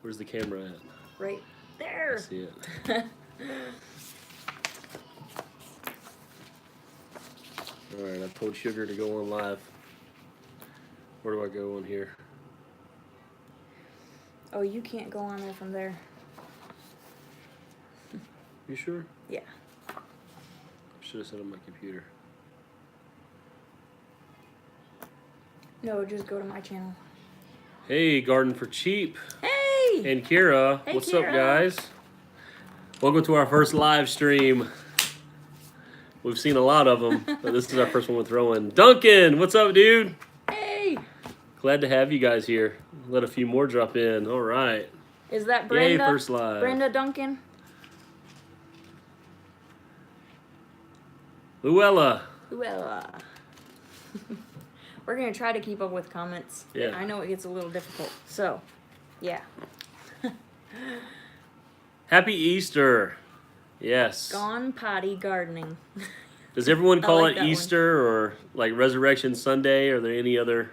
Where's the camera at? Right there. I see it. All right, I told Sugar to go on live. Where do I go on here? Oh, you can't go on there from there. You sure? Yeah. Should have said on my computer. No, just go to my channel. Hey, Garden for Cheap Hey! and Kira. Hey, What's Kira. up, guys? Welcome to our first live stream. We've seen a lot of them, but this is our first one with Rowan. Duncan, what's up, dude? Hey! Glad to have you guys here. Let a few more drop in. All right. Is that Brenda? Yay, first live. Brenda Duncan? Luella. Well, we're going to try to keep up with comments. Yeah. I know it gets a little difficult. So, yeah. Happy Easter. Yes. Gone potty gardening. Does everyone I call like it that one. Easter or like Resurrection Sunday? Are there any other,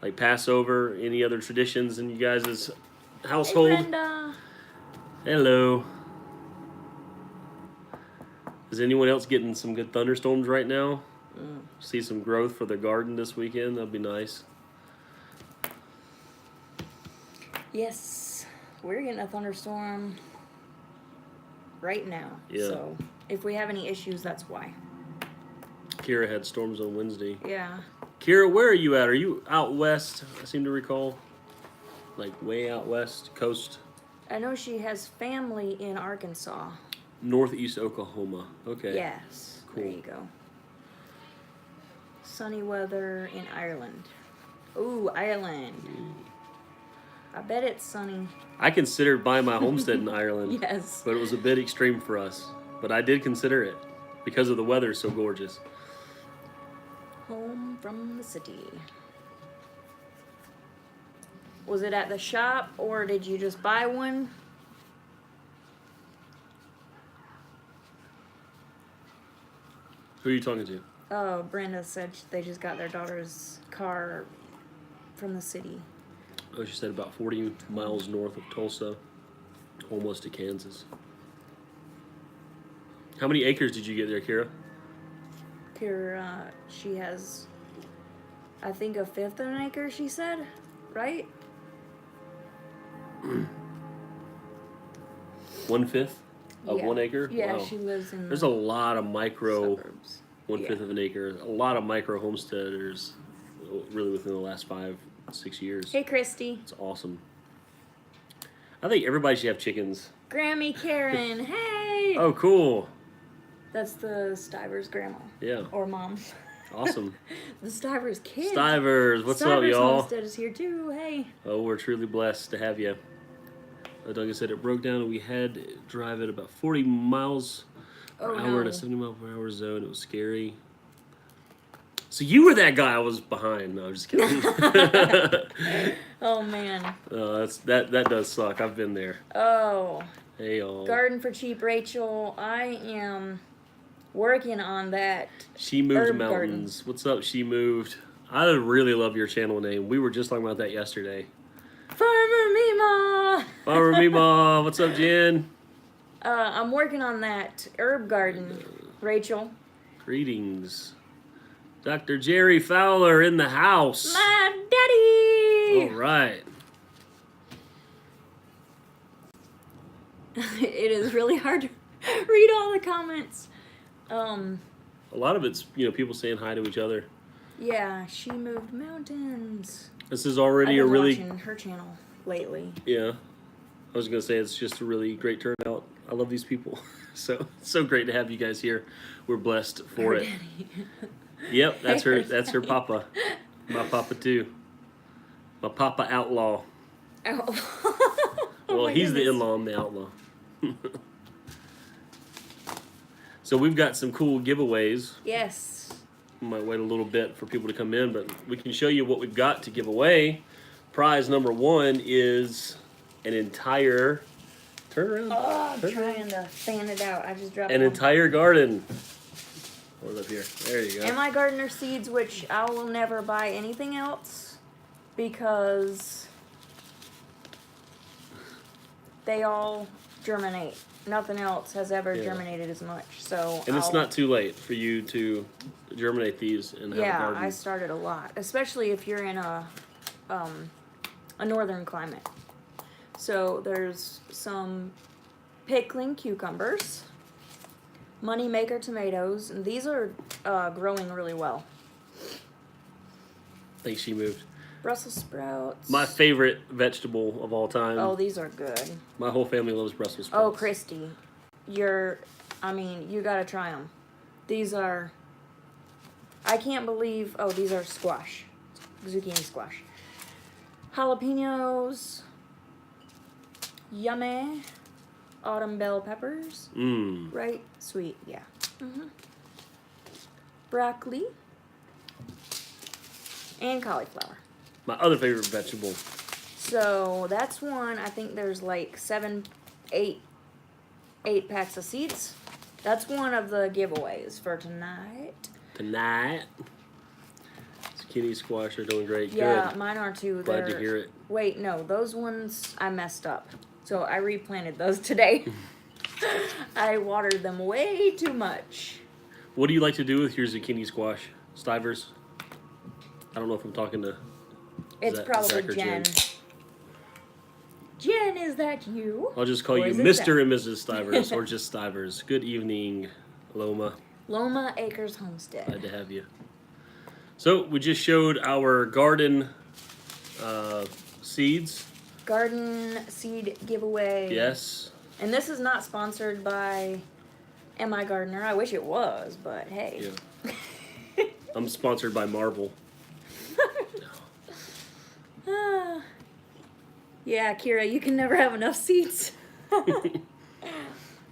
like Passover, any other traditions in you guys' Hey, household? Brenda. Hello. Is anyone else getting some good thunderstorms right now? See some growth for the garden this weekend? That'd be nice. Yes, we're getting a thunderstorm right now. Yeah. So, if we have any issues, that's why. Kira had storms on Wednesday. Yeah. Kira, where are you at? Are you out west? I seem to recall. Like way out west, coast, I know she has family in Arkansas. northeast Oklahoma. Okay. Yes. There Cool. you go. Sunny weather in Ireland. Ooh, Ireland. I bet it's sunny. I considered buying my homestead in Ireland, Yes. but it was a bit extreme for us. But I did consider it because of the weather so gorgeous. Home from the city. Was it at the shop or did you just buy one? Who are you talking to? Oh, Brenda said they just got their daughter's car from the city. Oh, she said about 40 miles north of Tulsa, almost to Kansas. How many acres did you get there, Kira? She has, I think, a fifth of an acre, she said, right? 1/5 of Yeah. 1 acre? Yeah, Wow. she lives in There's the a lot of micro, suburbs. 1/5 Yeah. of an acre, a lot of micro homesteaders really within the last 5-6 years. Hey, Christy. It's awesome. I think everybody should have chickens. Grammy Karen, hey! Oh, cool. That's the Stivers grandma. Yeah, Or mom. awesome. The Stivers kid. Stivers, what's up, Stivers y'all? Homestead is here too, hey. Oh, we're truly blessed to have you. Duncan said it broke down and we had to drive at about 40 miles per Oh, hour in no. a 70 mile per hour zone. It was scary. So you were that guy I was behind. No, I'm just kidding. Oh, man. that does suck. I've been there. Oh. Hey, y'all. Garden for Cheap, Rachel. I am working on that. She Moved herb Mountains. What's up, She Moved? I really love your channel name. We were just talking about that yesterday. Farmer Mima! Farmer Mima, what's up, Jen? I'm working on that herb garden, Rachel. Greetings. Dr. Jerry Fowler in the house. My daddy! All right. It is really hard to read all the comments. A lot of it's, people saying hi to each other. Yeah, She Moved Mountains. This is I've already been a really, watching her channel lately. yeah. I was going to say it's just a really great turnout. I love these people. So great to have you guys here. We're blessed for Her it. daddy. Yep, that's Hey, her. That's her papa. My papa too. My papa outlaw. Oh. Well, my he's the goodness. in-law. I'm the outlaw. So we've got some cool giveaways. Yes. We might wait a little bit for people to come in, but we can show you what we've got to give away. Prize number 1 is an entire. Turn around. Oh, I'm Turn around. trying to fan it out. I just dropped An one. entire garden. Hold it up here. There you go. And my gardener seeds, which I will never buy anything else because they all germinate. Nothing else has ever Yeah. germinated as much. So And it's I'll- not too late for you to germinate these and have a Yeah, garden. I started a lot, especially if you're in a northern climate. So there's some pickling cucumbers, moneymaker tomatoes, and these are growing really well. I think she moved. Brussels sprouts. My favorite vegetable of all time. Oh, these are good. My whole family loves Brussels sprouts. Oh, Christy, you gotta try them. These are, I can't believe, these are squash. Zucchini squash. Jalapenos. Yummy. Autumn bell peppers. Mmm. Right? Sweet, yeah. Broccoli. And cauliflower. My other favorite vegetable. So that's one. I think there's like 8 packs of seeds. That's one of the giveaways for tonight. Tonight. Zucchini squash are doing great. Yeah, Good. mine are too. Glad to hear it. Wait, no, those ones I messed up. So I replanted those today. I watered them way too much. What do you like to do with your zucchini squash? Stivers? I don't know if I'm talking to It's Zach- probably Zach or Jen. Jen, is that you? I'll just call Or you is it Mr. Zach? and Mrs. Stivers, or just Stivers. Good evening, Loma. Loma Acres Homestead. Glad to have you. So we just showed our garden seeds. Garden seed giveaway. Yes. And this is not sponsored by Am I Gardener? I wish it was, but hey. Yeah. I'm sponsored by Marvel. Ah. Yeah, Kira, you can never have enough seeds.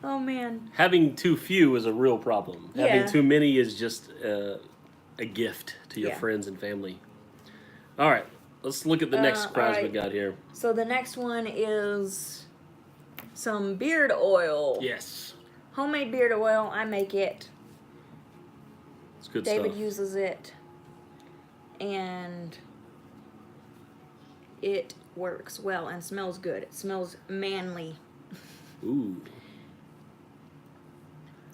Oh man. Having too few is a real problem. Yeah. Having too many is just a gift to your Yeah. friends and family. All right, let's look at the next prize we alright. got here. So the next one is some beard oil. Yes, Homemade beard oil. I make it. it's good David stuff. uses it. And it works well and smells good. It smells manly. Ooh.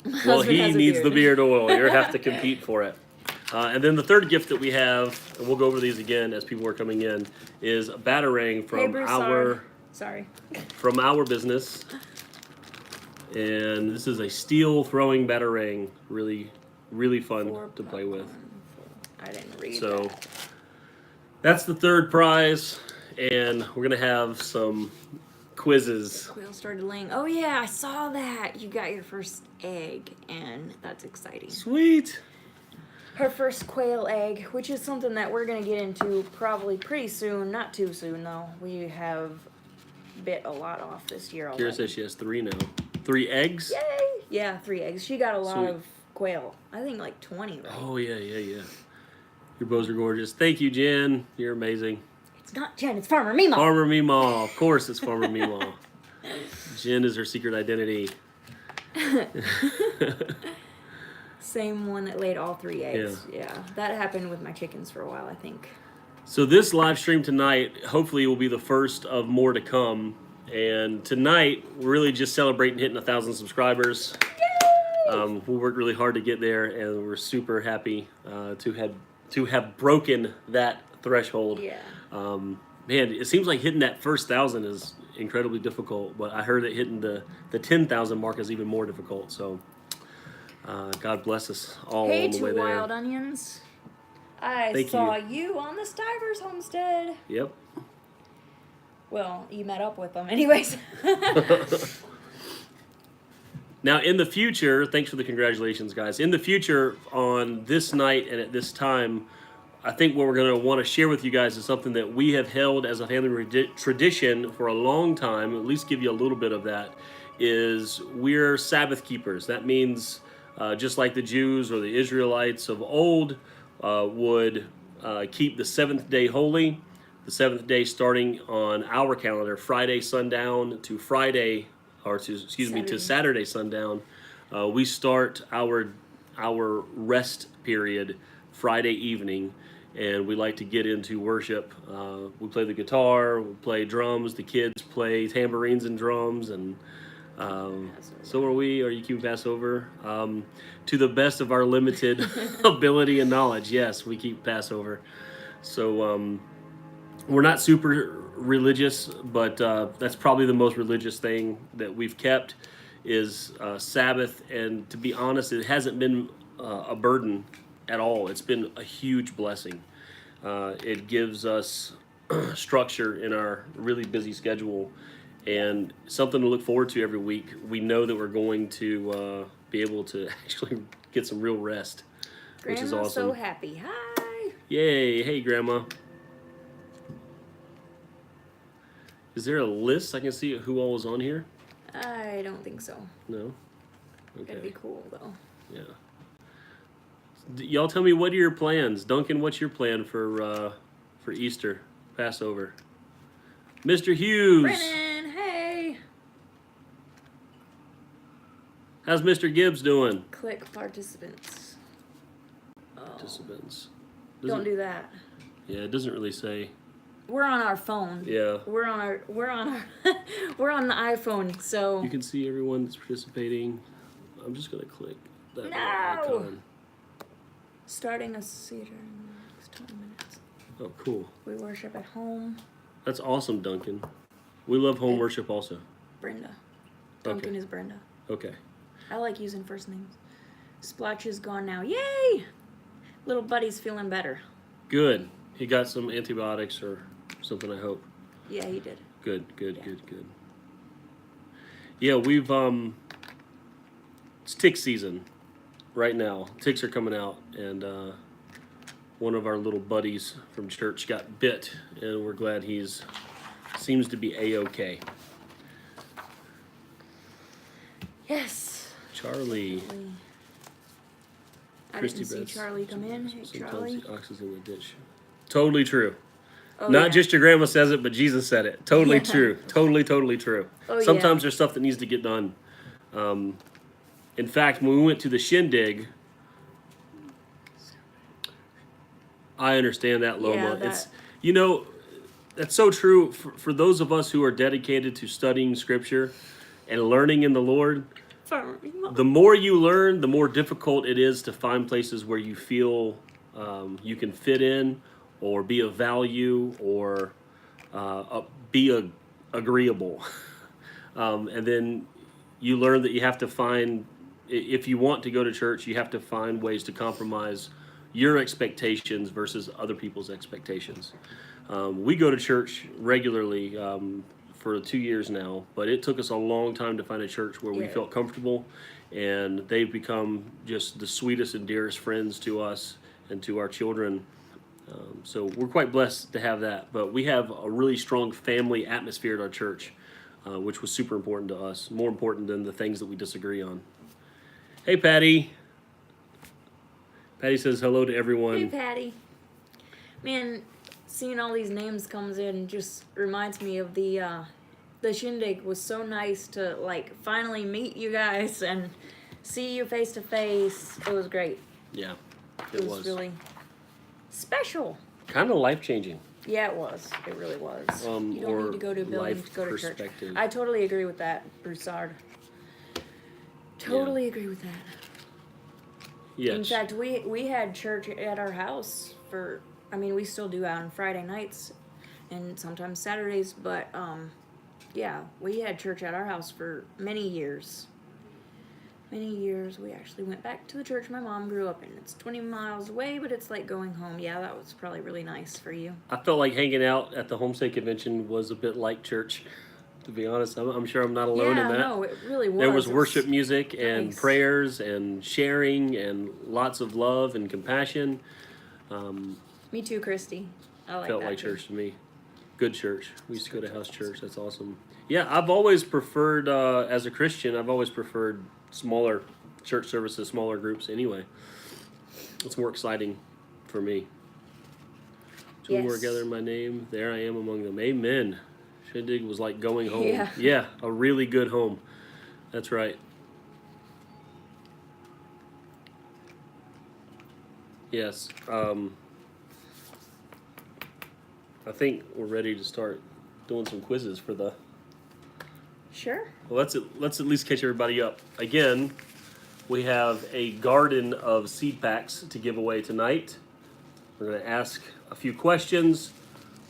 My Well, husband he has a needs the beard. beard oil. You'll have to compete for it. And then the third gift that we have, and we'll go over these again as people are coming in, is a batarang Hey, from Bruce, sorry. from our business. And this is a steel throwing batarang. Really, really fun to play with. I didn't read So that. that's the third prize, and we're gonna have some quizzes. Quail started laying. Oh yeah, I saw that. You got your first egg, and that's exciting. Sweet. Her first quail egg, which is something that we're gonna get into probably pretty soon. Not too soon though. We have bit a lot off this year already. Kira says she has 3 now. 3 eggs? Yay! Yeah, 3 eggs. She got a lot Sweet. of quail. I think like 20, right? Oh, yeah. Your bows are gorgeous. Thank you, Jen. You're amazing. It's not Jen, it's Farmer Mima. Farmer Meemaw. Of course it's Farmer Meemaw. Jen is her secret identity. Same one that laid all 3 eggs. Yeah. That happened with my chickens for a while, I think. So this live stream tonight, hopefully, will be the first of more to come. And tonight, we're really just celebrating hitting 1,000 subscribers. We worked really hard to get there, and we're super happy to have broken that threshold. Yeah. Man, it seems like hitting that first 1,000 is incredibly difficult, but I heard that hitting the 10,000 mark is even more difficult. So God bless us all Hey, on the way two there. wild onions. I Thank saw you. you on the Stivers homestead. Yep. Well, you met up with them anyways. Now, in the future, thanks for the congratulations, guys. In the future, on this night and at this time, I think what we're going to want to share with you guys is something that we have held as a family tradition for a long time, at least give you a little bit of that, is we're Sabbath keepers. That means just like the Jews or the Israelites of old would keep the seventh day holy, the seventh day starting on our calendar, Friday sundown to Friday, or to Saturday sundown. We start our rest period Friday evening, and we like to get into worship. We play the guitar, we play drums, the kids play tambourines and drums, and so are we. Are you keeping Passover? To the best of our limited ability and knowledge, yes, we keep Passover. So we're not super religious, but that's probably the most religious thing that we've kept is Sabbath. And to be honest, it hasn't been a burden at all. It's been a huge blessing. It gives us structure in our really busy schedule and something to look forward to every week. We know that we're going to be able to actually get some real rest, which is Grandma's awesome. so happy. Hi. Yay! Hey, Grandma. Is there a list I can see who all is on here? I don't think so. No. That'd Okay. be cool though. Yeah. Y'all tell me, what are your plans, Duncan? What's your plan for Easter, Passover? Mr. Hughes. Brennan, hey. How's Mr. Gibbs doing? Click participants. Oh, Participants. don't do that. Yeah, it doesn't really say. We're on our phone. Yeah. We're on our we're on the iPhone, so You can see everyone that's participating. I'm just gonna click that little No! icon. starting a cedar in the next 20 minutes. Oh, cool. We worship at home. That's awesome, Duncan. We love home worship also. Brenda. Duncan Okay. is Brenda. Okay. I like using first names. Splotch is gone now. Yay! Little buddy's feeling better. Good. He got some antibiotics or something, I hope. Yeah, he did. Good. Yeah. Yeah, we've it's tick season right now. Ticks are coming out, and one of our little buddies from church got bit, and we're glad he's seems to be a-okay. Yes. Charlie. I Christy didn't see Betts. Charlie come in. Hey, Sometimes Charlie. the ox is in the ditch. Totally true. Oh, Not yeah. just your grandma says it, but Jesus said it. Totally Yeah. true. Totally true. Oh, Sometimes yeah. there's stuff that needs to get done. In fact, when we went to the shindig, I understand that, Loma. Yeah, It's that's so true for those of us who are dedicated to studying Scripture and learning in the Lord. The more you learn, the more difficult it is to find places where you feel you can fit in or be of value or be agreeable. And then you learn that you have to find, if you want to go to church, you have to find ways to compromise your expectations versus other people's expectations. We go to church regularly for 2 years now, but it took us a long time to find a church where we Yeah. felt comfortable, and they've become just the sweetest and dearest friends to us and to our children. So we're quite blessed to have that, but we have a really strong family atmosphere at our church, which was super important to us, more important than the things that we disagree on. Hey, Patty. Patty says hello to everyone. Hey, Patty. Man, seeing all these names comes in just reminds me of the shindig was so nice to like finally meet you guys and see you face to face. It was great. Yeah, It was really special. kind of life-changing. Yeah, it was. It really was. You don't or need to go to a building life to go to church. perspective. I totally agree with that, Broussard. Totally agree with that. Yes. In fact, we had church at our house for, I mean, we still do on Friday nights and sometimes Saturdays, but yeah, we had church at our house for many years. Many years. We actually went back to the church my mom grew up in. It's 20 miles away, but it's like going home. Yeah, that was probably really nice for you. I felt like hanging out at the Homestead Convention was a bit like church, to be honest. I'm sure I'm not alone Yeah, in that. no, it really was. There was It worship music and nice. prayers and sharing and lots of love and compassion. Me too, Christy. I like Felt that like too. church to me. Good church. We used to go to house church. That's awesome. Yeah, I've always preferred, as a Christian, I've always preferred smaller church services, smaller groups anyway. It's more exciting for me. Two more Yes. together in my name, there I am among them. Amen. Shindig was like going home. Yeah. Yeah, a really good home. That's right. Yes. I think we're ready to start doing some quizzes for the. Sure. Well, let's at least catch everybody up. Again, we have a garden of seed packs to give away tonight. We're going to ask a few questions.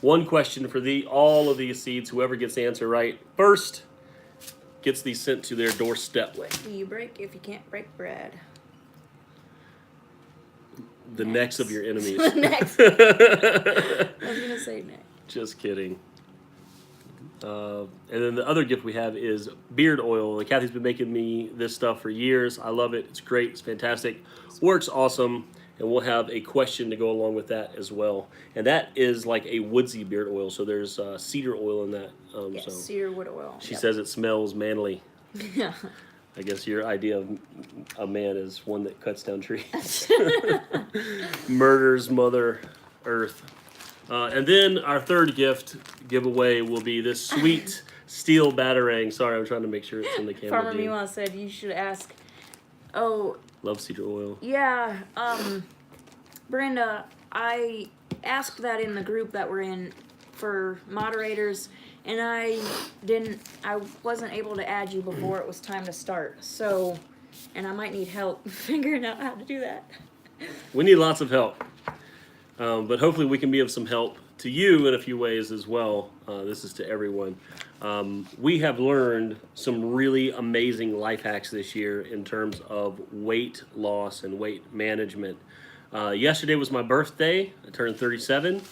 One question for all of these seeds. Whoever gets the answer right first gets these sent to their doorstep. What do you break if you can't break bread? The necks of your enemies. Next. I was gonna say next. Just kidding. And then the other gift we have is beard oil. And Kathy's been making me this stuff for years. I love it. It's great. It's fantastic. Works awesome. And we'll have a question to go along with that as well. And that is like a woodsy beard oil. So there's cedar oil in that. Yes, So cedar wood oil. she says it smells manly. Yeah. I guess your idea of a man is one that cuts down trees. Murders Mother Earth. And then our third giveaway will be this sweet steel batarang. Sorry, I'm trying to make sure it's in the camera. Farmer Miwa said you should ask. Oh, Love cedar oil. yeah. Brenda, I asked that in the group that we're in for moderators, and I wasn't able to add you before it was time to start. So, and I might need help figuring out how to do that. We need lots of help. But hopefully we can be of some help to you in a few ways as well. This is to everyone. We have learned some really amazing life hacks this year in terms of weight loss and weight management. Yesterday was my birthday. I turned 37.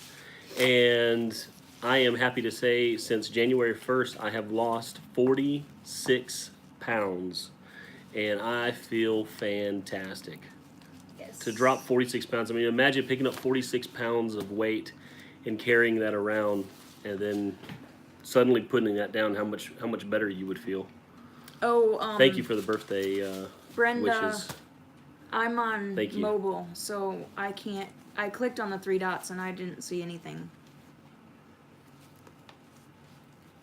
And I am happy to say since January 1st, I have lost 46 pounds. And I feel fantastic. To drop 46 pounds. I mean, imagine picking up 46 pounds of weight and carrying that around, and then suddenly putting that down. How much better you would feel. Oh, Thank you for the birthday Brenda, wishes. I'm on Thank you. mobile, so I can't. I clicked on the 3 dots and I didn't see anything.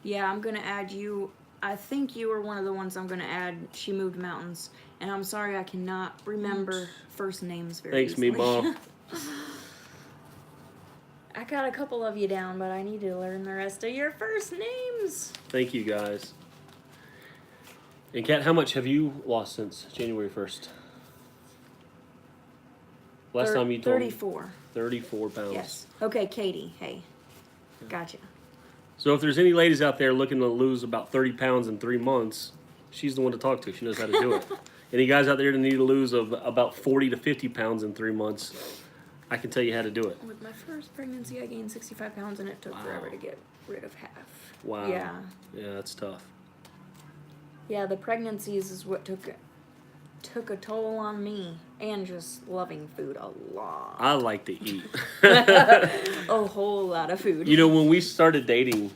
Yeah, I'm gonna add you. I think you were one of the ones I'm gonna add. She moved mountains, and I'm sorry I cannot remember first names very Thanks, easily. Meemaw. I got a couple of you down, but I need to learn the rest of your first names. Thank you, guys. And Kat, how much have you lost since January 1st? Last time you told me 34. 34 pounds. Yes. Okay, Katie. Hey. Gotcha. So if there's any ladies out there looking to lose about 30 pounds in 3 months, she's the one to talk to. She knows how to do it. Any guys out there that need to lose of about 40 to 50 pounds in 3 months, I can tell you how to do it. With my first pregnancy, I gained 65 pounds, and it took forever to get rid of half. Wow. Yeah. Yeah, that's tough. Yeah, the pregnancies is what took a toll on me, and just loving food a lot. I like to eat. A whole lot of food. You know, when we started dating,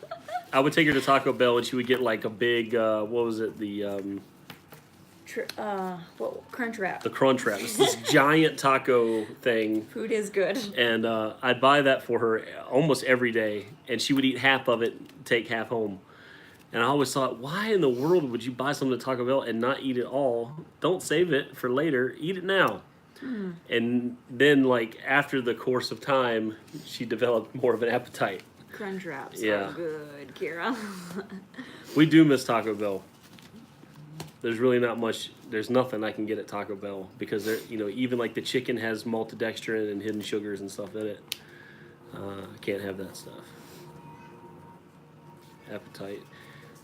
I would take her to Taco Bell and she would get like a big, what was it? Crunch Wrap. The Crunch Wrap. It's this giant taco thing. Food is good. And I'd buy that for her almost every day. And she would eat half of it, take half home. And I always thought, why in the world would you buy something at Taco Bell and not eat it all? Don't save it for later. Eat it now. And then, like, after the course of time, she developed more of an appetite. Crunch Wraps Yeah. are good, Kira. We do miss Taco Bell. There's really not much. There's nothing I can get at Taco Bell because even like the chicken has maltodextrin and hidden sugars and stuff in it. I can't have that stuff. Appetite.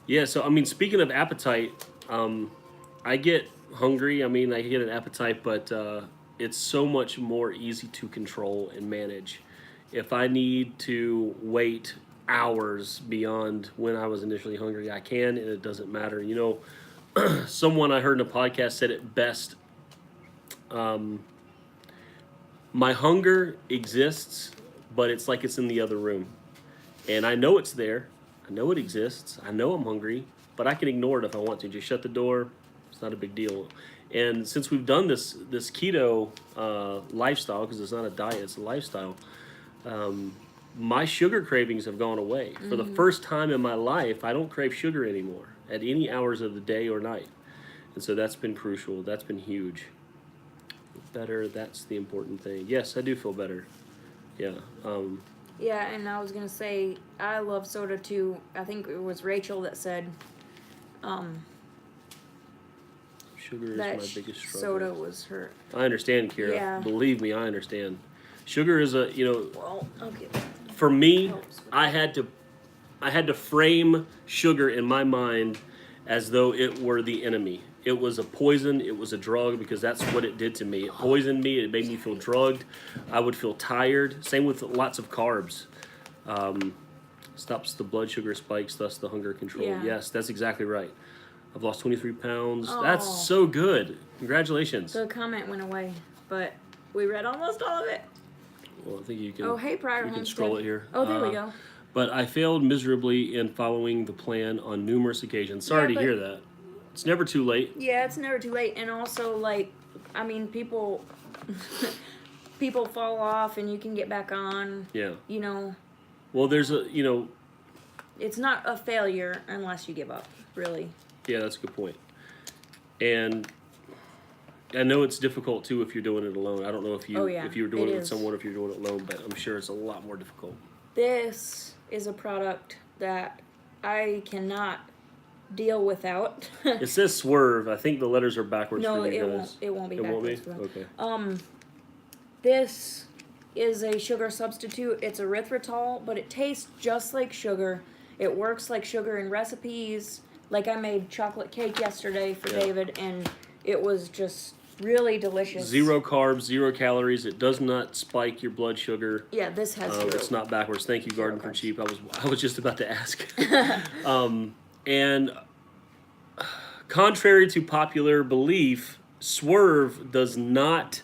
Yeah. So I mean, speaking of appetite, I get hungry. I mean, I get an appetite, but it's so much more easy to control and manage. If I need to wait hours beyond when I was initially hungry, I can, and it doesn't matter. You know. Someone I heard in a podcast said it best. My hunger exists, but it's like it's in the other room. And I know it's there. I know it exists. I know I'm hungry, but I can ignore it if I want to. Just shut the door. It's not a big deal. And since we've done this keto lifestyle, because it's not a diet, it's a lifestyle, my sugar cravings have gone away. For the first time in my life, I don't crave sugar anymore at any hours of the day or night. And so that's been crucial. That's been huge. Better, that's the important thing. Yes, I do feel better. Yeah. Yeah, and I was gonna say I love soda too. I think it was Rachel that said Sugar is that my biggest struggle. soda was her. I understand, Kira. Yeah. Believe me, I understand. Sugar is a, Well, okay. for me, Helps with I had to frame sugar in my mind as though it were the enemy. It was a poison, it was a drug because that's what it did to me. It poisoned me, it made me feel drugged. I would feel tired. Same with lots of carbs. Stops the blood sugar spikes, thus the hunger control. Yeah. Yes, that's exactly right. I've lost 23 pounds. Oh. That's so good. Congratulations. The comment went away, but we read almost all of it. Well, I think you can. Oh, hey, Prior You can Homestead. scroll it here. Oh, there we go. But I failed miserably in following the plan on numerous occasions. Sorry Yeah, to but- hear that. It's never too late. Yeah, it's never too late, and also like, I mean, people, people fall off, and you can get back on. Yeah. You know, Well, there's it's not a failure unless you give up. Really. yeah, that's a good point. And I know it's difficult too if you're doing it alone. I don't know if you Oh, yeah, if you were doing it it with is. someone or if you're doing it alone, but I'm sure it's a lot more difficult. This is a product that I cannot deal without. It says swerve. I think the letters are backwards No, for you it guys. won't. It won't be It won't be? backwards for them. Okay. This is a sugar substitute. It's erythritol, but it tastes just like sugar. It works like sugar in recipes. Like I made chocolate cake yesterday for Yeah. David, and it was just really delicious. 0 carbs, 0 calories. It does not spike your blood sugar. Yeah, this has zero. It's not backwards. Thank you, Garden for carbs. Cheap. I was just about to ask. And contrary to popular belief, swerve does not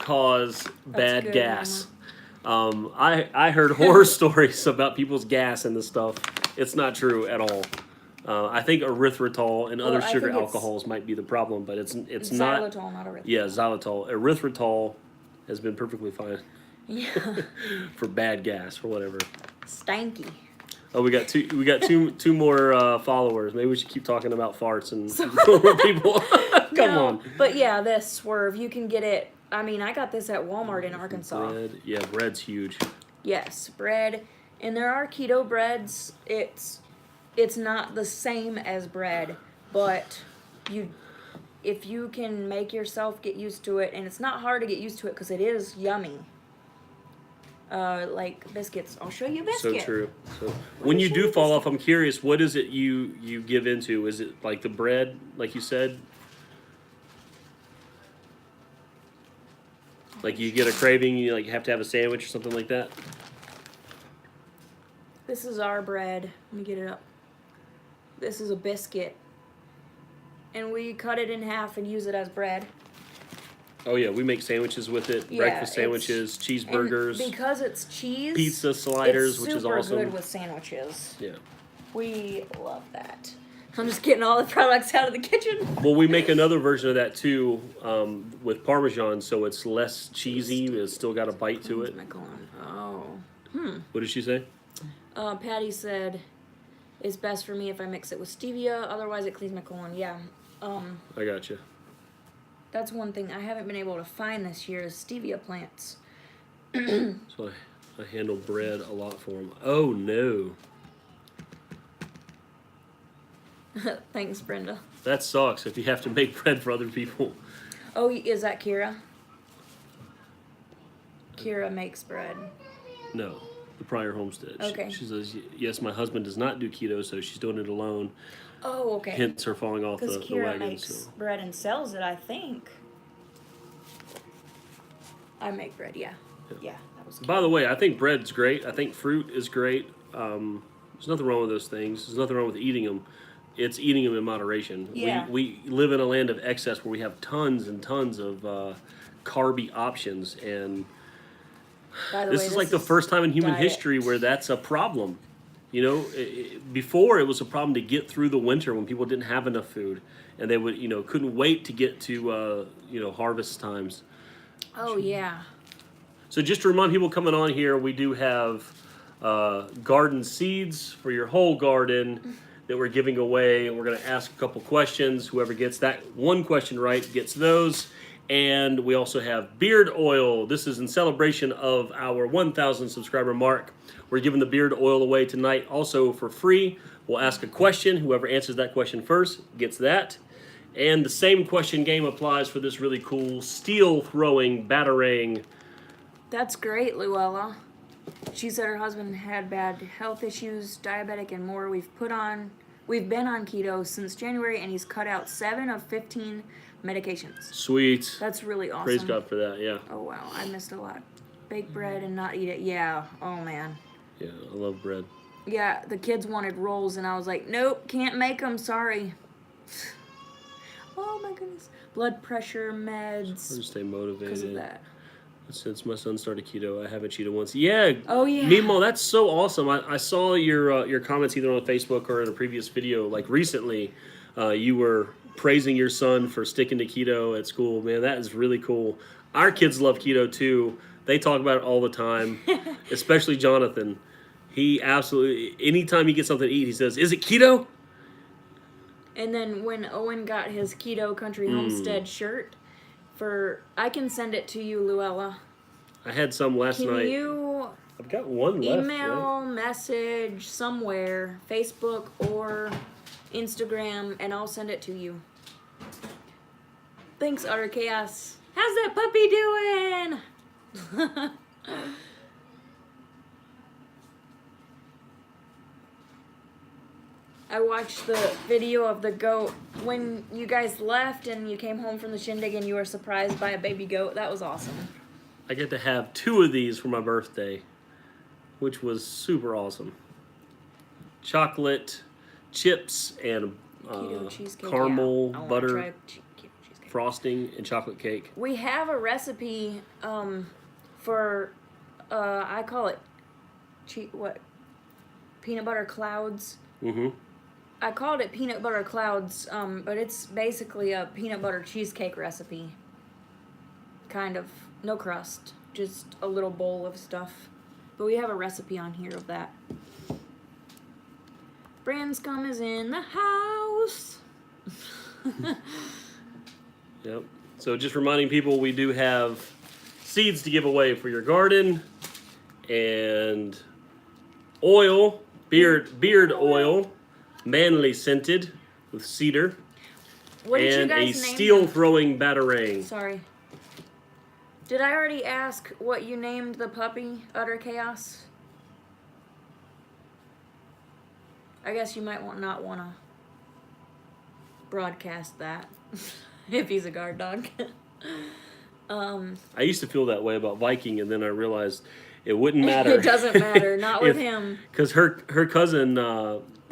cause bad good, gas. I heard horror stories about people's gas and this stuff. It's not true at all. I think erythritol and other I sugar think it's- alcohols might be the problem, but it's not. Xylitol, not erythritol. Yeah, xylitol. Erythritol has been perfectly fine Yeah. for bad gas or whatever. Stanky. Oh, we got two more followers. Maybe we should keep talking about farts and people. Come No, on. But yeah, this swerve, you can get it. I mean, I got this at Walmart in Arkansas. Bread. Yeah, bread's huge. Yes, bread. And there are keto breads. It's not the same as bread, but if you can make yourself get used to it, and it's not hard to get used to it because it is yummy. Like biscuits. I'll show you a So biscuit. true. So when you show do you fall off, I'm curious. What is it you give into? Is it like the bread, like you said? Like you get a craving, you like have to have a sandwich or something like that. This is our bread. Let me get it up. This is a biscuit. And we cut it in half and use it as bread. Oh yeah, we make sandwiches with it. Yeah, Breakfast it's- sandwiches, And cheeseburgers, because it's cheese, pizza sliders, it's which is super awesome. good with sandwiches. Yeah. We love that. I'm just getting all the products out of the kitchen. Well, we make another version of that too, with Parmesan, so it's less cheesy. It's still got a bite to it. Oh. What did she say? Patty said, it's best for me if I mix it with stevia, otherwise it cleans my colon. Yeah. I got you. That's one thing I haven't been able to find this year is stevia plants. So I handle bread a lot for them. Oh no, Thanks, Brenda. that sucks. If you have to make bread for other people. Oh, is that Kira? Kira makes bread. No, the Pryor Homestead. Okay. She says yes. My husband does not do keto, so she's doing it alone. Oh, okay. Hence her falling off Because the Kira wagon. makes So. bread and sells it, I think. I make bread, yeah. Yeah, that was By the way, I think bread's great. I think fruit is great. There's nothing wrong with those things. There's nothing wrong with eating them. It's eating them in moderation. Yeah. We live in a land of excess where we have tons and tons of carby options, and By the this way, is like the first time in human diet. history where that's a problem. You know, before it was a problem to get through the winter when people didn't have enough food, and they would, couldn't wait to get to, harvest times. Oh, yeah. So just to remind people coming on here, we do have garden seeds for your whole garden that we're giving away. We're going to ask a couple questions. Whoever gets that one question right gets those. And we also have beard oil. This is in celebration of our 1,000 subscriber mark. We're giving the beard oil away tonight also for free. We'll ask a question. Whoever answers that question first gets that. And the same question game applies for this really cool steel throwing batarang. That's great, Luella. She said her husband had bad health issues, diabetic and more. We've been on keto since January, and he's cut out 7 of 15 medications. Sweet. That's really awesome. Praise God for that, yeah. Oh wow, I missed a lot. Bake bread and not eat it. Yeah. Oh man. Yeah, I love bread. Yeah, the kids wanted rolls, and I was like, nope, can't make them. Sorry. Oh my goodness. Blood pressure meds. I'll just stay motivated. Because of that. Since my son started keto, I haven't cheated once. Yeah. Oh yeah. Meemaw, that's so awesome. I saw your comments either on Facebook or in a previous video, like recently. You were praising your son for sticking to keto at school. Man, that is really cool. Our kids love keto too. They talk about it all the time, especially Jonathan. He absolutely, anytime he gets something to eat, he says, "Is it keto?" And then when Owen got his Keto Country Homestead shirt, I can send it to you, Luella. I had some last night. Can you I've got one left. email, message somewhere, Facebook or Instagram, and I'll send it to you. Thanks, Utter Chaos. How's that puppy doing? I watched the video of the goat when you guys left and you came home from the shindig and you were surprised by a baby goat. That was awesome. I get to have 2 of these for my birthday, which was super awesome. Chocolate chips and Keto cheesecake. caramel Yeah. I wanna butter try keto cheesecake. frosting and chocolate cake. We have a recipe for I call it peanut butter clouds. Mm-hmm. I called it peanut butter clouds, but it's basically a peanut butter cheesecake recipe. Kind of. No crust. Just a little bowl of stuff. But we have a recipe on here of that. Branscombe is in the house. Yep. So just reminding people, we do have seeds to give away for your garden and oil, beard oil, manly scented with cedar, What did you and a guys name steel them? throwing batarang. Sorry. Did I already ask what you named the puppy, Utter Chaos? I guess you might not want to broadcast that if he's a guard dog. I used to feel that way about Viking, and then I realized it wouldn't matter. It doesn't matter, not with him. Because her cousin,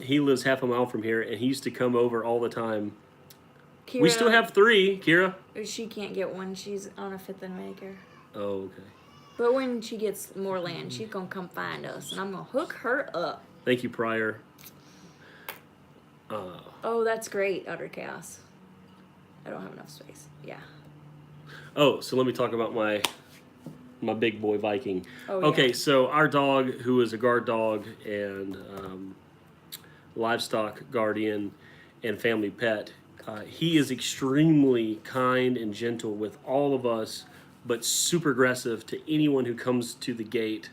he lives half a mile from here, and he used to come over all the time. Kira, We still have 3, Kira. She can't get one. She's on a 5th and Medicare. Oh, okay. But when she gets more land, she's going to come find us, and I'm going to hook her up. Thank you, Pryor. Oh, that's great, Utter Chaos. I don't have enough space. Yeah. Oh, so let me talk about my big boy Viking. Oh, yeah. Okay, so our dog, who is a guard dog and livestock guardian and family pet, he is extremely kind and gentle with all of us, but super aggressive to anyone who comes to the gate,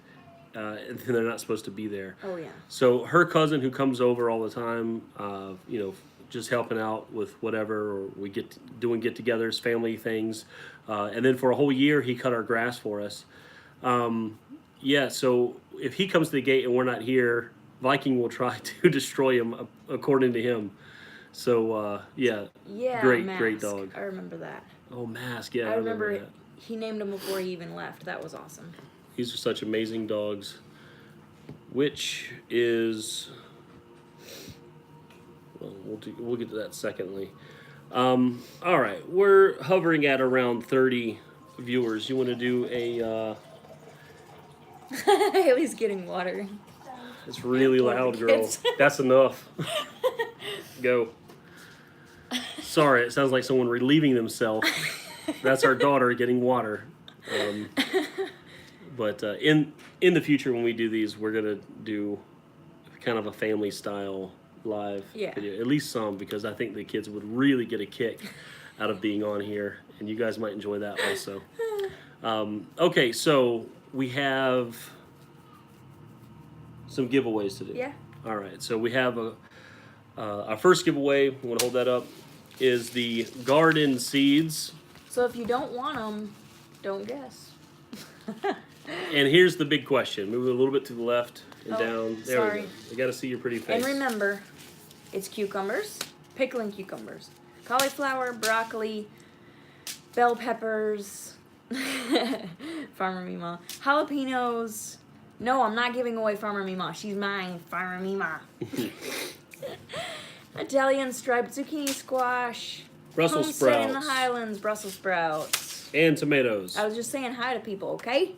and they're not supposed to be there. Oh, yeah. So her cousin, who comes over all the time, just helping out with whatever, or we doing get-togethers, family things, and then for a whole year he cut our grass for us. So if he comes to the gate and we're not here, Viking will try to destroy him, according to him. So Yeah, great Mask. dog. I remember that. Oh, Mask, yeah, I remember that. he named him before he even left. That was awesome. These are such amazing dogs. Which is, well, we'll get to that secondly. All right, we're hovering at around 30 viewers. You want to do a? Haley's getting water. It's really Poor loud, girl. kids. That's enough. Go. Sorry, it sounds like someone relieving themselves. That's our daughter getting water. But in the future, when we do these, we're gonna do kind of a family style live Yeah. video, at least some, because I think the kids would really get a kick out of being on here and you guys might enjoy that also. Okay, so we have some giveaways to do. Yeah. All right, so we have our first giveaway. We want to hold that up. Is the garden seeds. So if you don't want them, don't guess. And here's the big question. Move it a little bit to the left and Oh, down. There sorry. we go. I got to see your pretty face. And remember, it's cucumbers, pickling cucumbers, cauliflower, broccoli, bell peppers, Farmer Mima, jalapenos. No, I'm not giving away Farmer Mima. She's mine, Farmer Mima. Italian striped zucchini squash. Brussels Homestead in the sprouts. Highlands, Brussels sprouts. And tomatoes. I was just saying hi to people, okay?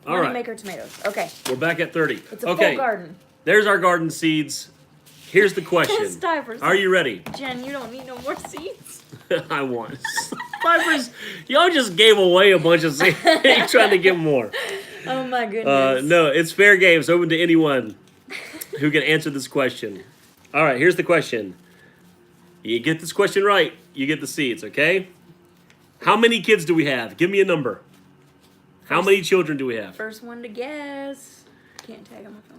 All right. Maker tomatoes. Okay. We're back at 30. It's a okay. full garden. There's our garden seeds. Here's the question. Stivers. Are you ready? Jen, you don't need no more seeds. I want. Stivers, y'all just gave away a bunch of seeds. You're trying to get more. Oh my goodness. No, it's fair game. It's open to anyone who can answer this question. All right, here's the question. You get this question right, you get the seeds, okay? How many kids do we have? Give me a number. How many children do we have? First one to guess. Can't tag on my phone.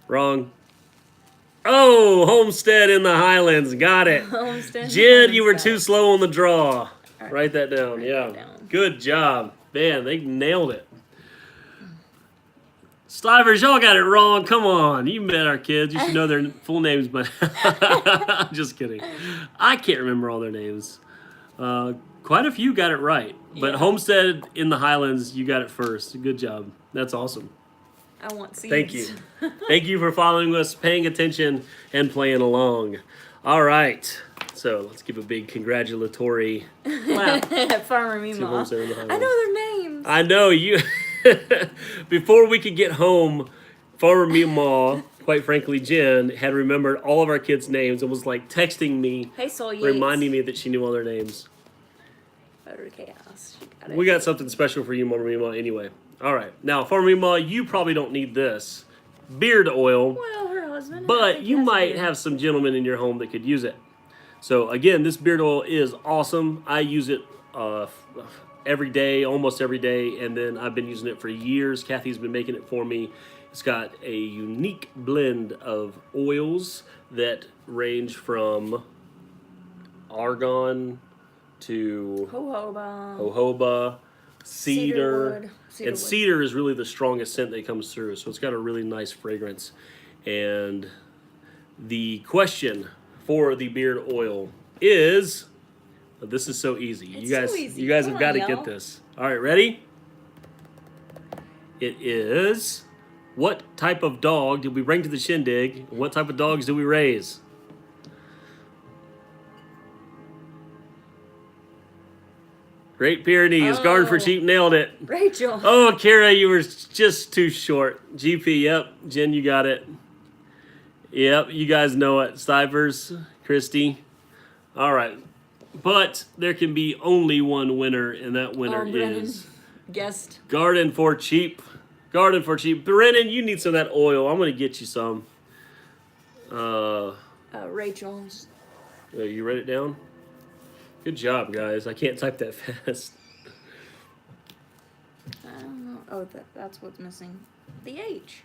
Wrong. Oh, Homestead in the Highlands. Got it. Homestead. Jen, you were Homestead. too slow on the draw. right. Write that down. Write Yeah. that down. Good job. Man, they nailed it. Stivers, y'all got it wrong. Come on. You met our kids. You should know their full names, but just kidding. I can't remember all their names. Quite a few got it right. But Yeah. Homestead in the Highlands, you got it first. Good job. That's awesome. I want seeds. Thank you. Thank you for following us, paying attention, and playing along. All right. So let's give a big congratulatory clap. Farmer To Mima. Homestead in the I Highlands. know their names. I know you. Before we could get home, Farmer Mima, quite frankly, Jen, had remembered all of our kids' names and was like texting me, Hey, Soul Yates. reminding me that she knew all their names. Utter chaos. She got it. We got something special for you, Farmer Mima, anyway. All right. Now, Farmer Mima, you probably don't need this beard oil, Well, her husband. I but think you has might beard. have some gentlemen in your home that could use it. So, again, this beard oil is awesome. I use it every day, almost every day, and then I've been using it for years. Kathy's been making it for me. It's got a unique blend of oils that range from argan to Jojoba. jojoba, cedar, Cedarwood. and Cedarwood. cedar is really the strongest scent that comes through. So it's got a really nice fragrance. And the question for the beard oil is, this is so easy. It's you guys, so easy. you guys Come have got on, to y'all. get this. All right, ready? It is, what type of dog did we bring to the shindig? And what type of dogs do we raise? Great Pyrenees. Garden for Oh. Sheep nailed it. Rachel. Oh, Kara, you were just too short. GP, yep. Jen, you got it. Yep, you guys know it. Stivers, Christy. All right. But there can be only one winner, and that winner Brennan is guessed. Garden for Cheap. Garden for Cheap. Brennan, you need some of that oil. I'm going to get you some. Rachel. You write it down? Good job, guys. I can't type that fast. I don't know. Oh, that's what's missing. The H.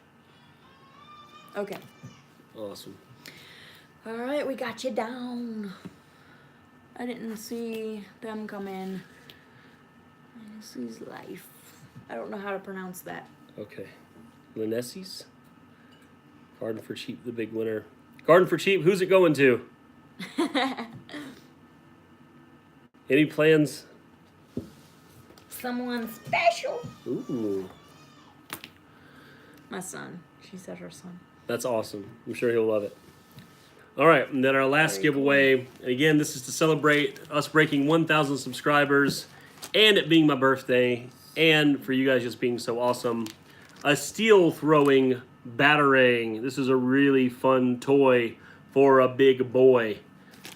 Okay. Awesome. All right, we got you down. I didn't see them come in. This is life. I don't know how to pronounce that. Okay. Linesses. Garden for Cheap, the big winner. Garden for Cheap, who's it going to? Any plans? Someone special. Ooh, My son. She said her son. that's awesome. I'm sure he'll love it. All right, and then our last Very giveaway. And again, this is to celebrate us breaking 1,000 subscribers and it being my birthday and for you guys just being so awesome. A steel throwing batarang. This is a really fun toy for a big boy.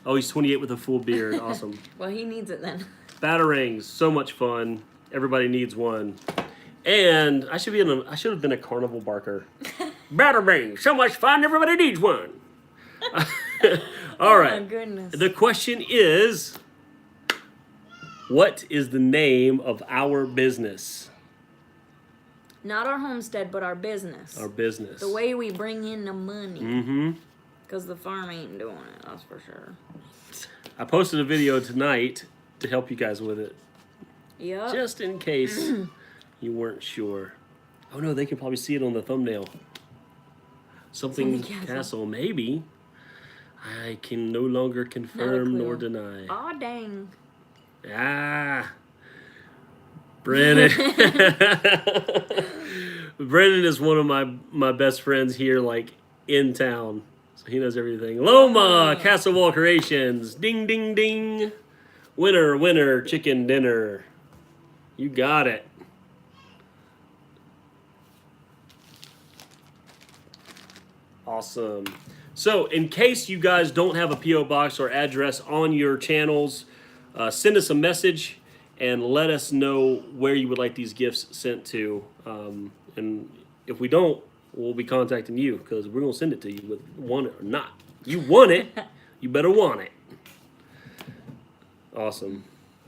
Oh, he's 28 with a full beard. Awesome. Well, he needs it then. Batarangs, so much fun. Everybody needs one. And I should have been a carnival barker. Batarang, so much fun. Everybody needs one. All Oh right. my goodness. The question is, What is the name of our business? Not our homestead, but our business. Our business. The way we bring in the money. Mm-hmm. Because the farm ain't doing it, that's for sure. I posted a video tonight to help you guys with it. Yep. Just in case you weren't sure. Oh no, they can probably see it on the thumbnail. Something Castle, maybe. I can no longer confirm nor deny. Aw, dang. Ah. Brennan. Brennan is one of my best friends here, like, in town. So he knows everything. Loma, Castle Wall Creations. Ding, ding, ding. Winner, winner, chicken dinner. You got it. Awesome. So, in case you guys don't have a P.O. box or address on your channels, send us a message and let us know where you would like these gifts sent to. And if we don't, we'll be contacting you because we're going to send it to you, whether you want it or not. You want it, you better want it. Awesome.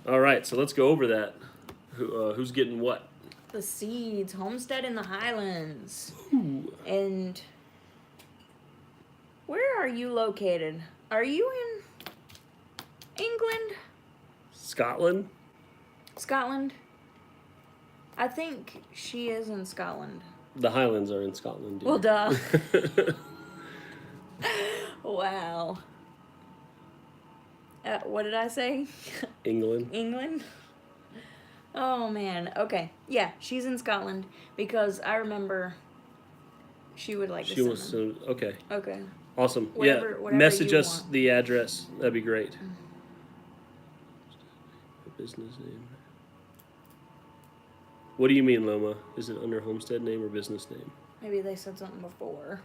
All right, so let's go over that. Who's getting what? The Seeds, Homestead in the Highlands. Ooh. And where are you located? Are you in England? Scotland? Scotland? I think she is in Scotland. The Highlands are in Scotland. Dude. Well, duh. Wow. What did I say? England. England? Oh, man. Okay. Yeah, she's in Scotland because I remember she would like to She send wants them. to. Okay. Okay. Awesome. Whatever Message you us want. the address. That'd be great. Business name. What do you mean, Loma? Is it under homestead name or business name? Maybe they said something before.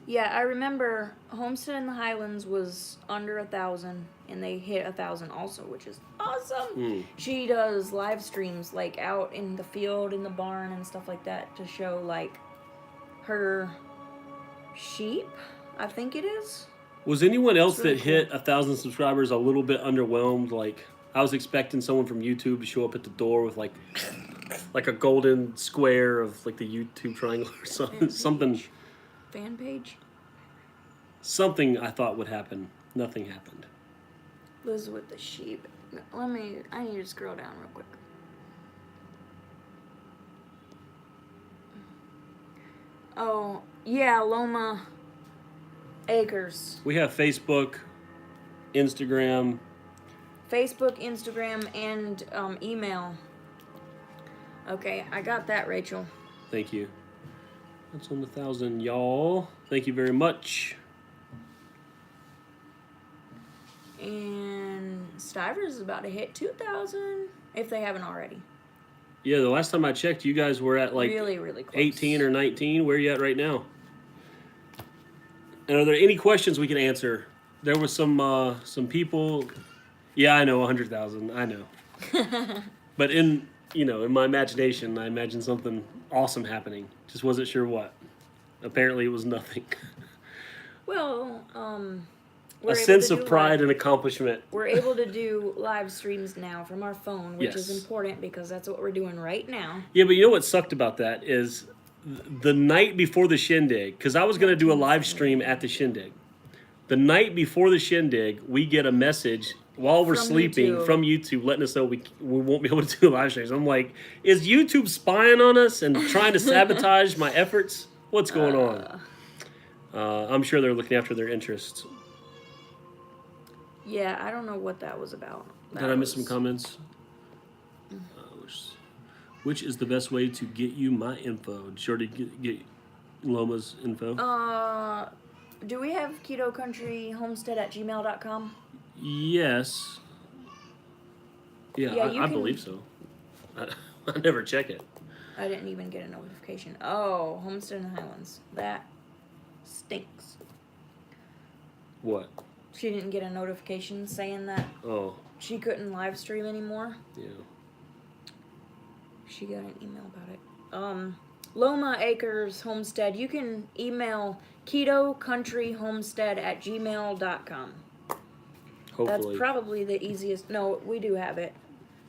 Yeah, I remember Homestead in the Highlands was under 1,000, and they hit 1,000 also, which is awesome. She does live streams, like, out in the field, in the barn, and stuff like that, to show, like, her sheep, I think it is. Was anyone else really that hit 1,000 subscribers a little bit underwhelmed? Like, I was expecting someone from YouTube to show up at the door with, like a golden square of, like, the YouTube triangle or something. Fan page? Something I thought would happen. Nothing happened. Liz with the sheep. I need to scroll down real quick. Oh, yeah, Loma Acres. We have Facebook, Instagram. Facebook, Instagram, and email. Okay, I got that, Rachel. Thank you. That's on 1,000, y'all. Thank you very much. And Stivers is about to hit 2,000, if they haven't already. Yeah, the last time I checked, you guys were at like Really, really close. 18 or 19. Where are you at right now? And are there any questions we can answer? There was some people. Yeah, I know 100,000. I know. But in my imagination, I imagined something awesome happening. Just wasn't sure what. Apparently, it was nothing. Well, A sense of pride and accomplishment. We're able to do live streams now from our phone, which is Yes. important because that's what we're doing right now. Yeah, but you know what sucked about that is the night before the shindig, because I was going to do a live stream at the shindig. The night before the shindig, we get a message while we're From sleeping YouTube. from YouTube letting us know we won't be able to do live streams. I'm like, is YouTube spying on us and trying to sabotage my efforts? What's going on? I'm sure they're looking after their interests. Yeah, I don't know what that was about. Did I miss some comments? Which is the best way to get you my info? Sure to get Loma's info? Do we have Keto Country Homestead at gmail.com? Yes. Yeah, Yeah, I believe so. I never check it. I didn't even get a notification. Oh, Homestead in the Highlands. That stinks. What? She didn't get a notification saying that Oh, she couldn't live stream anymore. yeah. She got an email about it. Loma Acres Homestead. You can email ketocountryhomestead at gmail.com. Hopefully. That's probably the easiest. No, we do have it.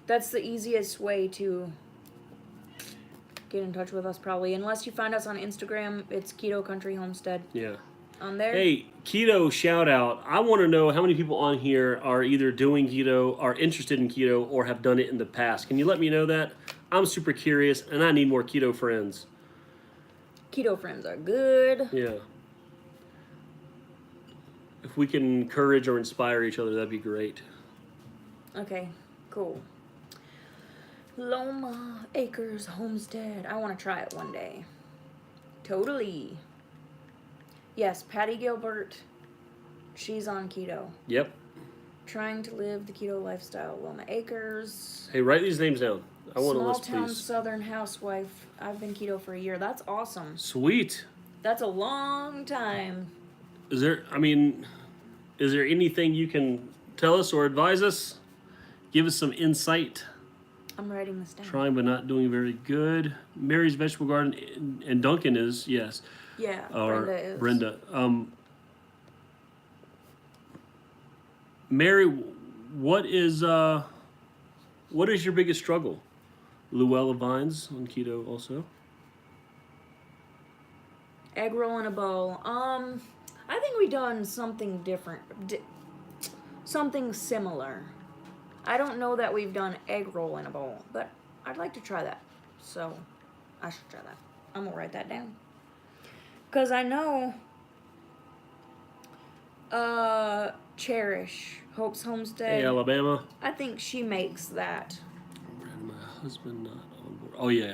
That's the easiest way to get in touch with us, probably. Unless you find us on Instagram, it's Keto Country Homestead Yeah. on there. Hey, keto shout out. I want to know how many people on here are either doing keto, are interested in keto, or have done it in the past. Can you let me know that? I'm super curious, and I need more keto friends. Keto friends are good. Yeah. If we can encourage or inspire each other, that'd be great. Okay, cool. Loma Acres Homestead. I want to try it one day. Totally. Yes, Patty Gilbert. She's on keto. Yep. Trying to live the keto lifestyle. Loma Acres. Hey, write these names down. I want a Small list, town please. Southern housewife. I've been keto for a year. That's awesome. Sweet. That's a long time. Is there anything you can tell us or advise us? Give us some insight. I'm writing this down. Trying but not doing very good. Mary's Vegetable Garden and Duncan is, yes. Yeah, Or Brenda is. Brenda. Mary, what is your biggest struggle? Luella Vines on keto also. Egg roll in a bowl. I think we done something different. Something similar. I don't know that we've done egg roll in a bowl, but I'd like to try that. So, I should try that. I'm gonna write that down. Because I know Cherish, Hope's Homestead. Hey, Alabama. I think she makes that. My husband not on board. Oh, yeah.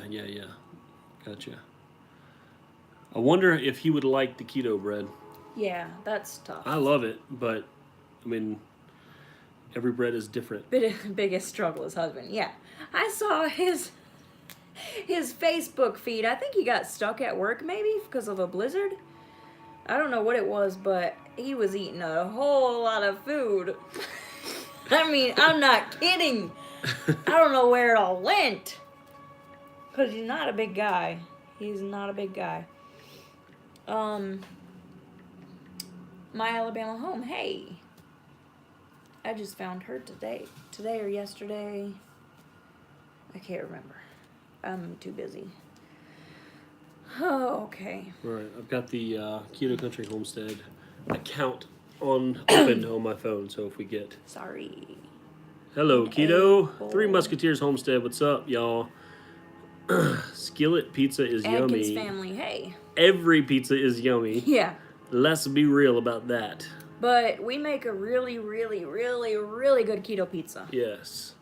Gotcha. I wonder if he would like the keto bread. Yeah, that's tough. I love it, but, I mean, every bread is different. Biggest struggle is husband. Yeah. I saw his Facebook feed. I think he got stuck at work maybe because of a blizzard. I don't know what it was, but he was eating a whole lot of food. I mean, I'm not kidding. I don't know where it all went. Because he's not a big guy. He's not a big guy. My Alabama home. Hey. I just found her today or yesterday. I can't remember. I'm too busy. Oh, okay. All right, I've got the Keto Country Homestead account open on my phone, so if we get... Sorry. Hello, Keto. Hey, Three boy. Musketeers Homestead, what's up, y'all? Skillet pizza is Adkins yummy. family, hey. Every pizza is yummy. Yeah. Let's be real about that. But we make a really, really, really, really good keto pizza. Yes.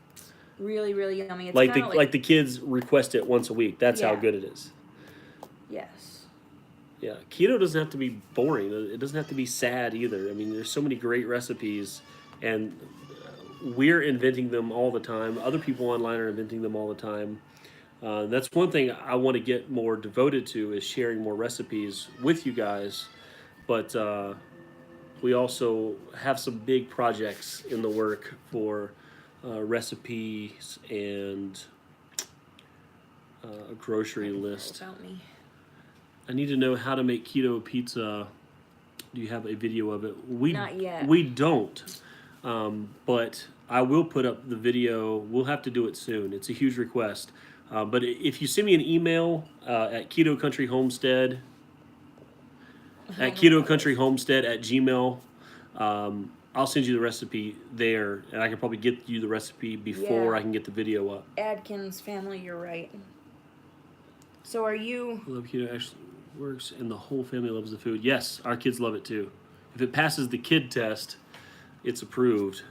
Really, really yummy. It's Like kinda the the kids request it once a week. That's how Yeah. good it is. Yes. Yeah, keto doesn't have to be boring. It doesn't have to be sad either. I mean, there's so many great recipes, and we're inventing them all the time. Other people online are inventing them all the time. That's one thing I want to get more devoted to is sharing more recipes with you guys. But we also have some big projects in the work for recipes and a grocery list. About me. I need to know how to make keto pizza. Do you have a video of it? Not yet. We don't. But I will put up the video. We'll have to do it soon. It's a huge request. But if you send me an email at Keto Country Homestead, at Gmail, I'll send you the recipe there, and I can probably get you the recipe before Yeah. I can get the video up. Adkins family, you're right. So are you... I love keto actually works, and the whole family loves the food. Yes, our kids love it too. If it passes the kid test, it's approved.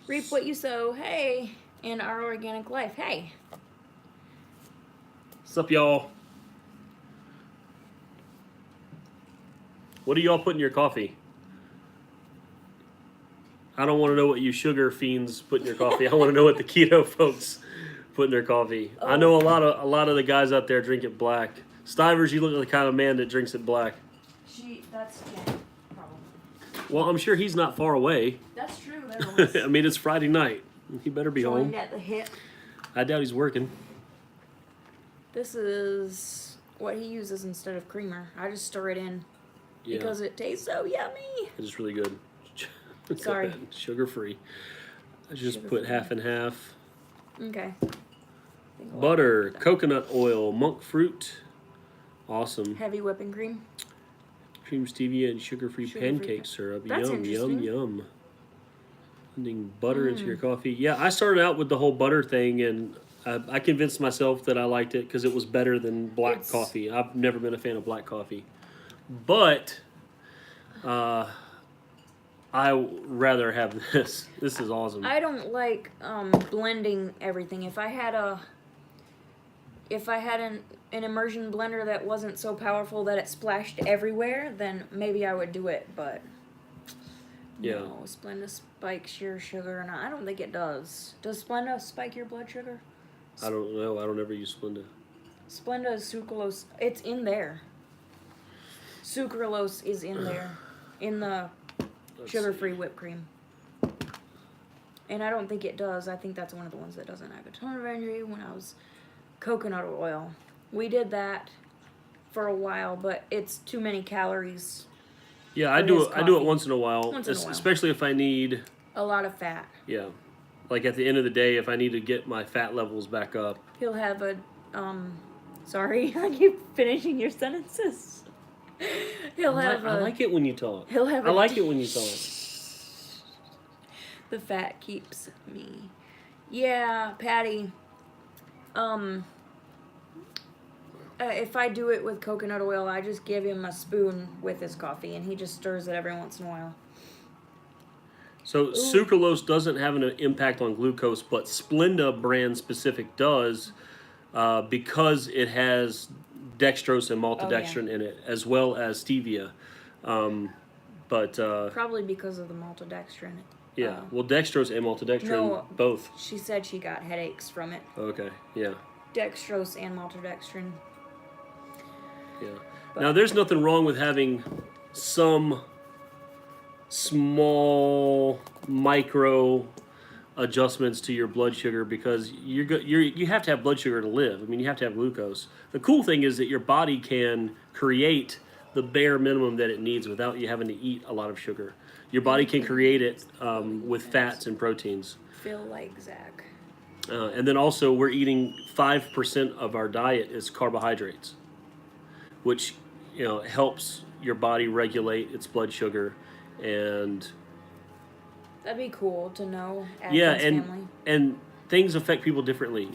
Reap what you sow, hey, in our organic life, hey. What's up, y'all? What do y'all put in your coffee? I don't want to know what you sugar fiends put in your coffee. I want to know what the keto folks put in their coffee. I know a lot of the guys out there drink it black. Stivers, you look like the kind of man that drinks it black. That's Jen, probably. Well, I'm sure he's not far away. That's true, there was. I mean, it's Friday night. He better be Joined home. at the hip. I doubt he's working. This is what he uses instead of creamer. I just stir it in Yeah, because it tastes so yummy. it's really good. Sorry. Sugar free. I just put Sugar-free. half and half. Okay. Butter, coconut oil, monk fruit. Awesome. Heavy whipping cream. Cream stevia and sugar-free Sugar-free pancake syrup. That's Yum, yum, interesting. yum. Blending butter into your coffee. Yeah, I started out with the whole butter thing, and I convinced myself that I liked it because it was better than black It's- coffee. I've never been a fan of black coffee, but I rather have this. This is awesome. I don't like blending everything. If I had an immersion blender that wasn't so powerful that it splashed everywhere, then maybe I would do it. But Yeah. no, Splenda spikes your sugar, and I don't think it does. Does Splenda spike your blood sugar? I don't know. I don't ever use Splenda. Splenda is sucralose. It's in there. Sucralose is in there, in the Let's sugar-free whipped cream. And I don't think it does. I think that's one of the ones that doesn't have a ton of energy. When I was coconut oil, we did that for a while, but it's too many calories. Yeah, I for do his it. I do it coffee. once in a while, Once in a while. especially if I need. A lot of fat. Yeah, like at the end of the day, if I need to get my fat levels back up. He'll have a sorry, I keep finishing your sentences. He'll have I a like it when you talk. he'll have I a like it when you talk. The fat keeps me. Yeah, Patty. If I do it with coconut oil, I just give him a spoon with his coffee, and he just stirs it every once in a while. So sucralose doesn't have an impact on glucose, but Splenda brand specific does, because it has dextrose and maltodextrin in it, as well as stevia. Probably because of the maltodextrin. Yeah, well, dextrose and maltodextrin No. both. She said she got headaches from it. Okay, yeah, Dextrose and maltodextrin. yeah. But- Now, there's nothing wrong with having some small micro adjustments to your blood sugar because you have to have blood sugar to live. I mean, you have to have glucose. The cool thing is that your body can create the bare minimum that it needs without you having to eat a lot of sugar. Your body can create it with fats and proteins. Feel like Zach. And then also we're eating 5% of our diet is carbohydrates, which helps your body regulate its blood sugar. And That'd be cool to know. yeah, Atkins family. and things affect people differently,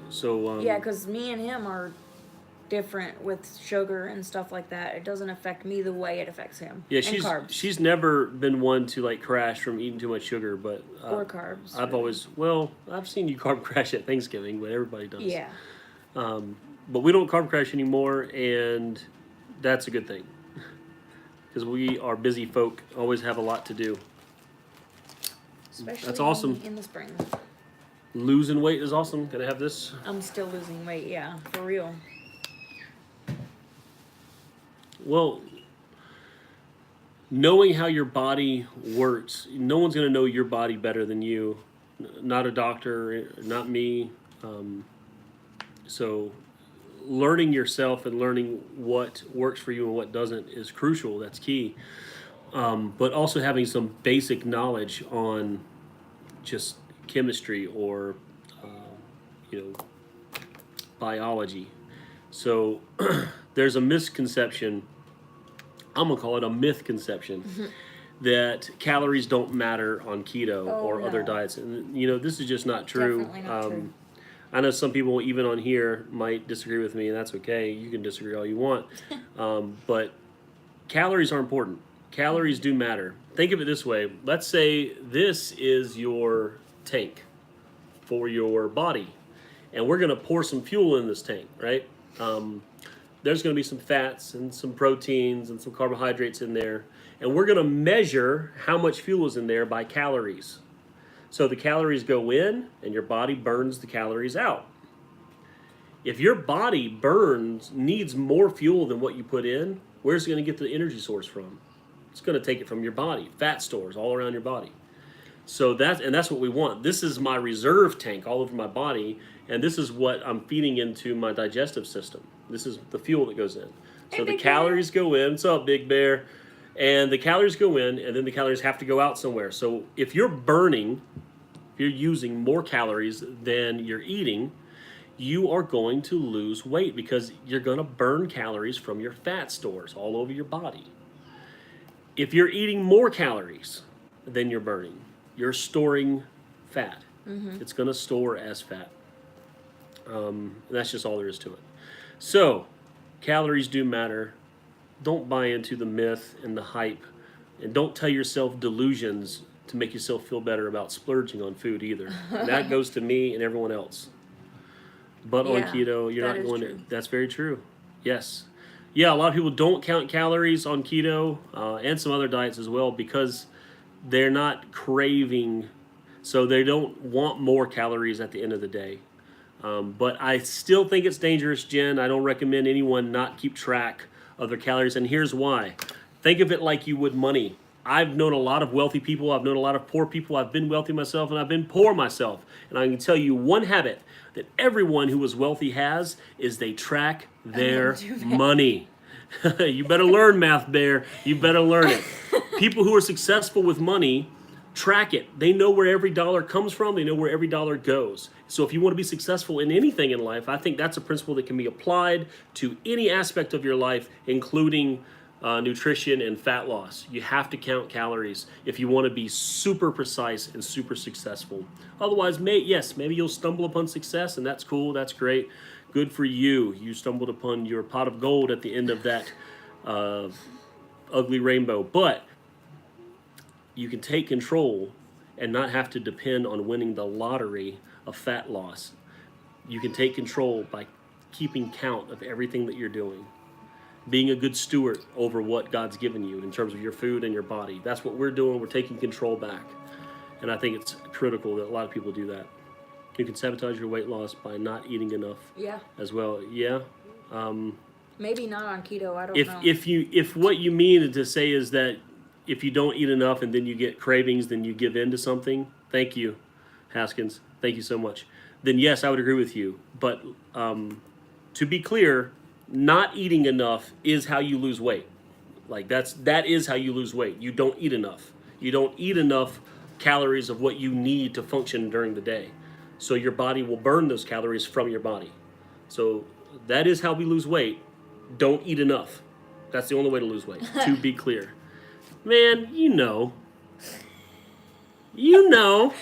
so Yeah, because me and him are different with sugar and stuff like that. It doesn't affect me the way it affects him. yeah, and carbs. she's never been one to like crash from eating too much sugar, but Or carbs. I've seen you carb crash at Thanksgiving, but everybody does. Yeah. But we don't carb crash anymore, and that's a good thing because we are busy folk, always have a lot to do. Especially That's awesome. in the spring. Losing weight is awesome. Can I have this? I'm still losing weight, yeah, for real. Well, knowing how your body works, no one's going to know your body better than you. Not a doctor, not me. So learning yourself and learning what works for you and what doesn't is crucial. That's key. But also having some basic knowledge on just chemistry or, biology. So there's a misconception, I'm going to call it a myth conception, that calories don't matter on keto or other no. diets. And, this is just not true. Definitely not true. I know some people, even on here, might disagree with me, and that's okay. You can disagree all you want. But calories are important. Calories do matter. Think of it this way. Let's say this is your tank for your body, and we're going to pour some fuel in this tank, right? There's going to be some fats and some proteins and some carbohydrates in there, and we're going to measure how much fuel is in there by calories. So the calories go in, and your body burns the calories out. If your body needs more fuel than what you put in, where's it going to get the energy source from? It's going to take it from your body, fat stores all around your body. So that's what we want. This is my reserve tank all over my body, and this is what I'm feeding into my digestive system. This is the fuel that goes in. So Hey, the Big calories go in. What's up, Big Bear? And the calories go in, and then the calories have to go out somewhere. So if you're using more calories than you're eating, you are going to lose weight because you're going to burn calories from your fat stores all over your body. If you're eating more calories than you're burning, you're storing fat. It's going to store as fat. That's just all there is to it. So, calories do matter. Don't buy into the myth and the hype, and don't tell yourself delusions to make yourself feel better about splurging on food either. That goes to me and everyone else. But on Yeah, keto, you're that not is going true. to. That's very true. Yes. Yeah, a lot of people don't count calories on keto and some other diets as well because they're not craving, so they don't want more calories at the end of the day. But I still think it's dangerous, Jen. I don't recommend anyone not keep track of their calories, and here's why. Think of it like you would money. I've known a lot of wealthy people. I've known a lot of poor people. I've been wealthy myself, and I've been poor myself. And I can tell you one habit that everyone who is wealthy has is they track their money. You better learn math, Bear. You better learn it. People who are successful with money track it. They know where every dollar comes from. They know where every dollar goes. So if you want to be successful in anything in life, I think that's a principle that can be applied to any aspect of your life, including nutrition and fat loss. You have to count calories if you want to be super precise and super successful. Otherwise, maybe you'll stumble upon success, and that's cool. That's great. Good for you. You stumbled upon your pot of gold at the end of that ugly rainbow. But you can take control and not have to depend on winning the lottery of fat loss. You can take control by keeping count of everything that you're doing, being a good steward over what God's given you in terms of your food and your body. That's what we're doing. We're taking control back. And I think it's critical that a lot of people do that. You can sabotage your weight loss by not eating enough Yeah. as well. Yeah. Maybe not on keto. I don't If know. if what you mean to say is that if you don't eat enough and then you get cravings, then you give in to something. Thank you, Haskins. Thank you so much. Then yes, I would agree with you. But to be clear, not eating enough is how you lose weight. Like that is how you lose weight. You don't eat enough. You don't eat enough calories of what you need to function during the day. So your body will burn those calories from your body. So that is how we lose weight. Don't eat enough. That's the only way to lose weight. To be clear. Man, you know. You know.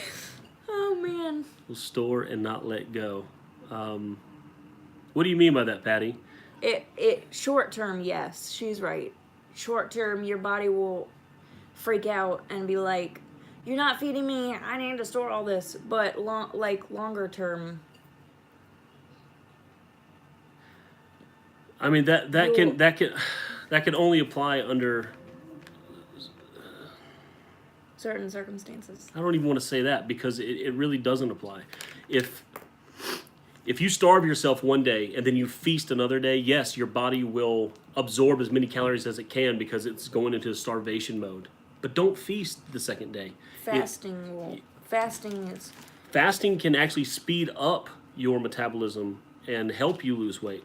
Oh man. Will store and not let go. What do you mean by that, Patty? It short term, yes, she's right. Short term, your body will freak out and be like, "You're not feeding me. I need to store all this." But longer term, I mean that can only apply under. certain circumstances. I don't even want to say that because it really doesn't apply. If you starve yourself one day and then you feast another day, yes, your body will absorb as many calories as it can because it's going into starvation mode. But don't feast the second day. Fasting is Fasting can actually speed up your metabolism and help you lose weight.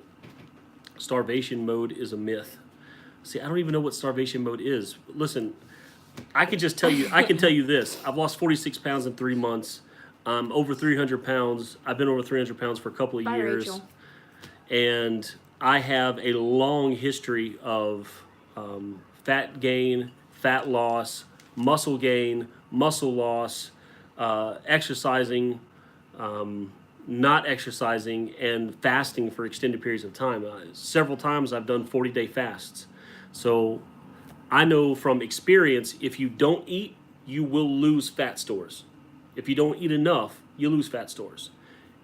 Starvation mode is a myth. See, I don't even know what starvation mode is. Listen, I can tell you this. I've lost 46 pounds in 3 months. I'm over 300 pounds. I've been over 300 pounds for a couple of Bye, years. Rachel. And I have a long history of fat gain, fat loss, muscle gain, muscle loss, exercising, not exercising, and fasting for extended periods of time. Several times I've done 40-day fasts. So I know from experience, if you don't eat, you will lose fat stores. If you don't eat enough, you lose fat stores.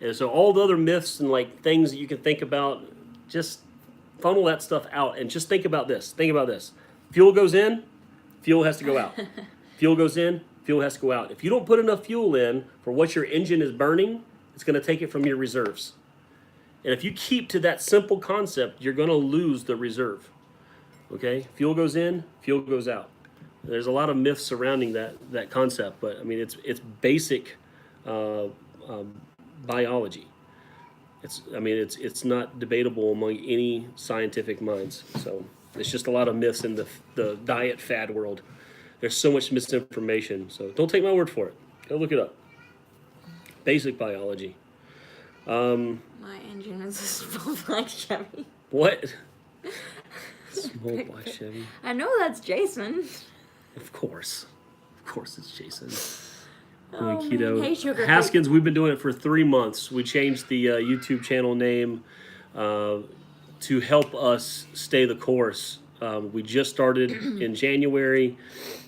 And so all the other myths and like things that you can think about, just funnel that stuff out and just think about this. Think about this. Fuel goes in, fuel has to go out. Fuel goes in, fuel has to go out. If you don't put enough fuel in for what your engine is burning, it's going to take it from your reserves. And if you keep to that simple concept, you're going to lose the reserve. Okay? Fuel goes in, fuel goes out. There's a lot of myths surrounding that concept, but I mean it's basic biology. It's not debatable among any scientific minds. So It's just a lot of myths in the diet fad world. There's so much misinformation. So don't take my word for it. Go look it up. Basic biology. My engine is a small black Chevy. What? Small black Chevy. I know that's Jason. Of course it's Jason. Oh, Doing keto. man. Hey, Sugar. Haskins, we've been doing it for 3 months. We changed the YouTube channel name to help us stay the course. We just started in January,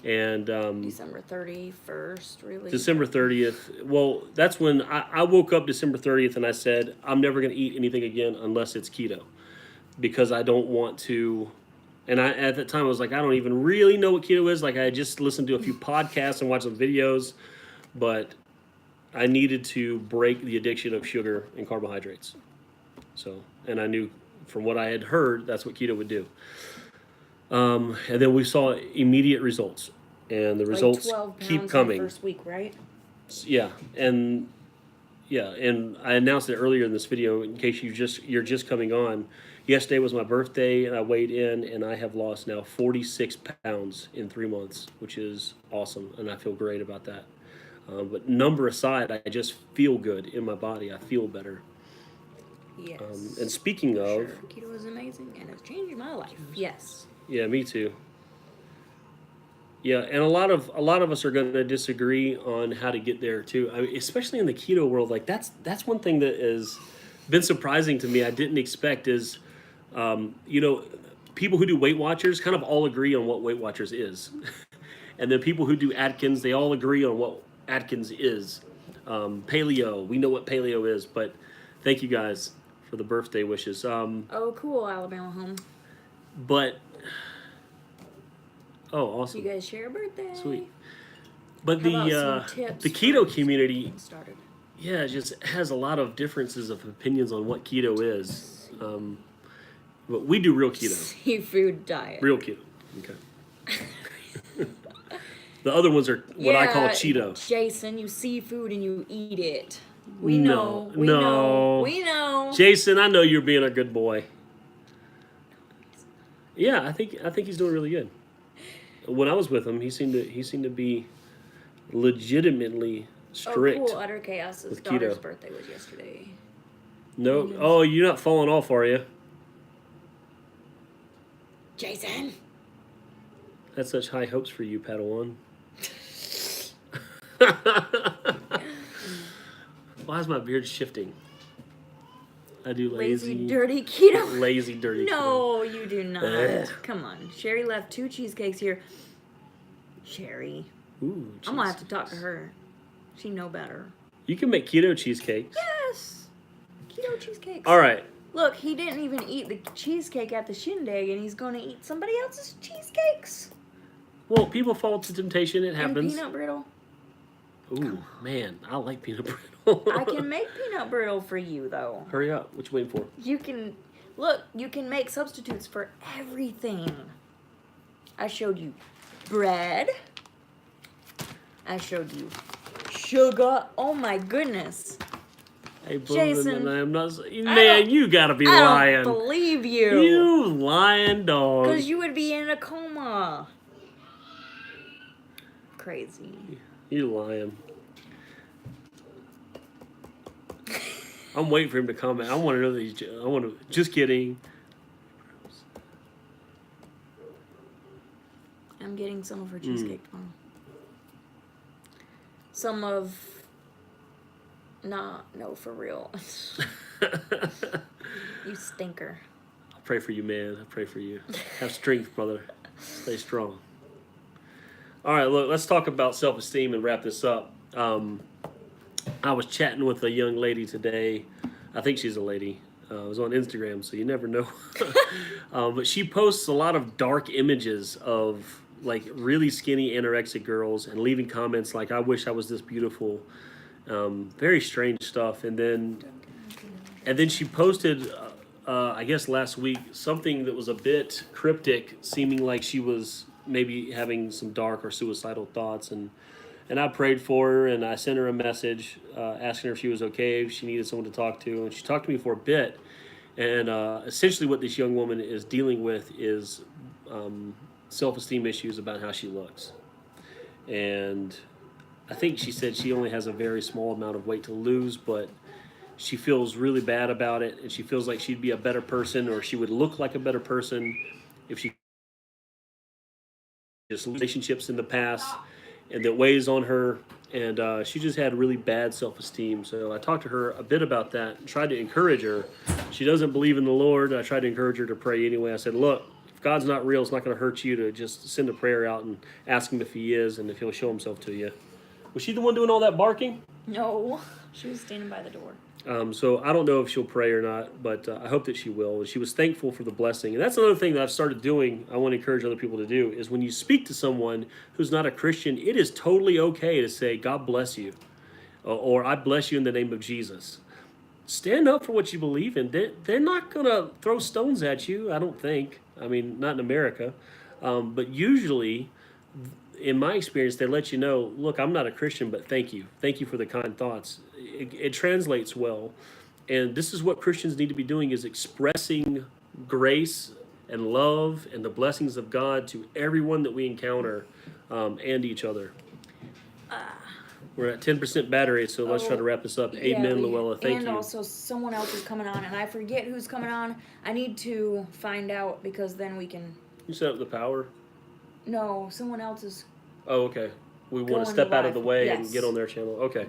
and December 31st, really. December 30th. Well, that's when I woke up December 30th and I said, I'm never going to eat anything again unless it's keto, because I don't want to. And at that time, I was like, I don't even really know what keto is. Like, I just listened to a few podcasts and watched some videos, but I needed to break the addiction of sugar and carbohydrates. So, and I knew from what I had heard, that's what keto would do. And then we saw immediate results, and the results 12 pounds keep coming. In the first week, right? Yeah, and I announced it earlier in this video in case you're just coming on. Yesterday was my birthday, and I weighed in, and I have lost now 46 pounds in 3 months, which is awesome, and I feel great about that. But number aside, I just feel good in my body. I feel better. Yes. And speaking of, Sure. Keto is amazing, and it's changed my life. Yes. yeah, me too. Yeah, and a lot of us are going to disagree on how to get there too. I mean, especially in the keto world, like that's one thing that has been surprising to me. I didn't expect is, people who do Weight Watchers kind of all agree on what Weight Watchers is, and then people who do Atkins, they all agree on what Atkins is. Paleo, we know what paleo is, but thank you guys for the birthday wishes. Oh, cool, Alabama home. But oh, awesome. You guys share a birthday. Sweet. But How about some tips the keto for community, getting started? yeah, it just has a lot of differences of opinions on what keto is. But we do real keto. Seafood diet. Real keto. Okay. The other ones are what I call Cheeto. Jason, you see food and you eat it. We No, know. We no. know. We know. Jason, I know you're being a good boy. Yeah, I think he's doing really good. When I was with him, he seemed to be legitimately strict. Oh, cool. Utter Chaos's with daughter's keto. birthday was yesterday. No, oh, you're not falling off, are you? Jason. That's such high hopes for you, Padawan. Why is my beard shifting? I do Lazy, dirty keto. lazy, dirty. No, you do not. Ugh. Come on. Sherry left 2 cheesecakes here. Sherry. Keto. Ooh, I'm going to have to talk to her. She know better. You can make keto cheesecakes. Yes. Keto cheesecakes. All right. Look, he didn't even eat the cheesecake at the shindig, and he's going to eat somebody else's cheesecakes. Well, people fall to temptation. It And happens. peanut brittle. Ooh, man, I like peanut brittle. I can make peanut brittle for you, though. Hurry up. What you waiting for? You can, look, you can make substitutes for everything. I showed you bread. I showed you sugar. Oh my goodness. Hey, Jason, I'm not. Man, you gotta be I lying. don't believe you. You lying dog. Because you would be in a coma. Crazy. You lying. I'm waiting for him to comment. I want to know that he's. I want to. Just kidding. I'm getting some of her cheesecake tomorrow. Some of. Nah, no, for real. You stinker. I pray for you, man. I pray for you. Have strength, brother. Stay strong. All right, look. Let's talk about self-esteem and wrap this up. I was chatting with a young lady today. I think she's a lady. It was on Instagram, so you never know. But she posts a lot of dark images of like really skinny anorexic girls and leaving comments like, I wish I was this beautiful. Very strange stuff. And then she posted, I guess last week, something that was a bit cryptic, seeming like she was maybe having some dark or suicidal thoughts. And I prayed for her, and I sent her a message asking her if she was okay, if she needed someone to talk to. And she talked to me for a bit. And essentially, what this young woman is dealing with is self-esteem issues about how she looks. And I think she said she only has a very small amount of weight to lose, but she feels really bad about it, and she feels like she'd be a better person, or she would look like a better person if she just relationships in the past, and that weighs on her. And she just had really bad self-esteem. So I talked to her a bit about that and tried to encourage her. She doesn't believe in the Lord. I tried to encourage her to pray anyway. I said, look, if God's not real, it's not going to hurt you to just send a prayer out and ask him if he is and if he'll show himself to you. Was she the one doing all that barking? No, she was standing by the door. So I don't know if she'll pray or not, but I hope that she will. She was thankful for the blessing. And that's another thing that I've started doing, I want to encourage other people to do, is when you speak to someone who's not a Christian, it is totally okay to say, God bless you, or I bless you in the name of Jesus. Stand up for what you believe in. They're not going to throw stones at you, I don't think. I mean, not in America. But usually, in my experience, they let you know, look, I'm not a Christian, but thank you. Thank you for the kind thoughts. It translates well. And this is what Christians need to be doing, is expressing grace and love and the blessings of God to everyone that we encounter, and each other. We're at 10% battery, so let's try to wrap this up. Amen, Luella. Thank you. And also, someone else is coming on, and I forget who's coming on. I need to find out, because then we can... You set up the power? No, someone else is... Oh, okay. We want to Going step out of the live. way and Yes. get on their channel. Okay.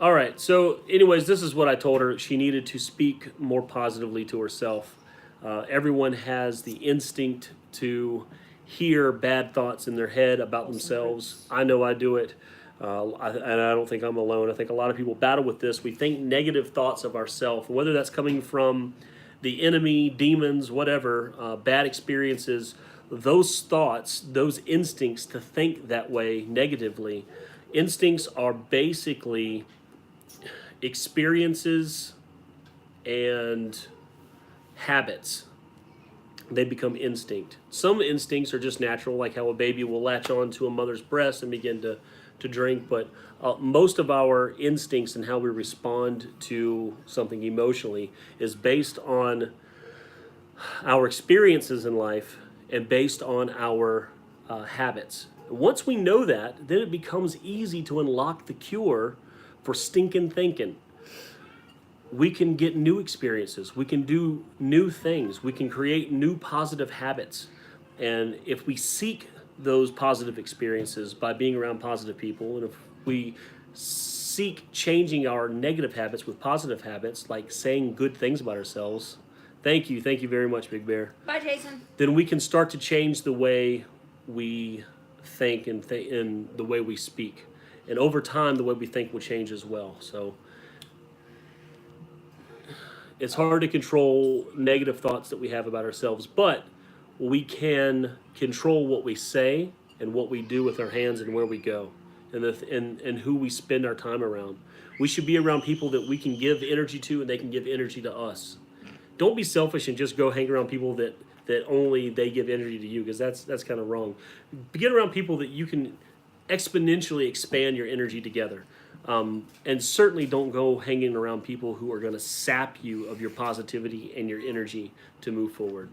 All right. So, anyways, this is what I told her. She needed to speak more positively to herself. Everyone has the instinct to hear bad thoughts in their head about themselves. I know I do it. And I don't think I'm alone. I think a lot of people battle with this. We think negative thoughts of ourselves, whether that's coming from the enemy, demons, whatever, bad experiences. Those thoughts, those instincts to think that way negatively, instincts are basically experiences and habits. They become instinct. Some instincts are just natural, like how a baby will latch on to a mother's breast and begin to drink, but most of our instincts and how we respond to something emotionally is based on our experiences in life and based on our habits. Once we know that, then it becomes easy to unlock the cure for stinking thinking. We can get new experiences. We can do new things. We can create new positive habits. And if we seek those positive experiences by being around positive people, and if we seek changing our negative habits with positive habits, like saying good things about ourselves, thank you very much, Big Bear. Bye, Jason. Then we can start to change the way we think and the way we speak. And over time, the way we think will change as well. So it's hard to control negative thoughts that we have about ourselves, but we can control what we say and what we do with our hands and where we go, and who we spend our time around. We should be around people that we can give energy to, and they can give energy to us. Don't be selfish and just go hang around people that only they give energy to you, because that's kind of wrong. Get around people that you can exponentially expand your energy together. And certainly don't go hanging around people who are going to sap you of your positivity and your energy to move forward.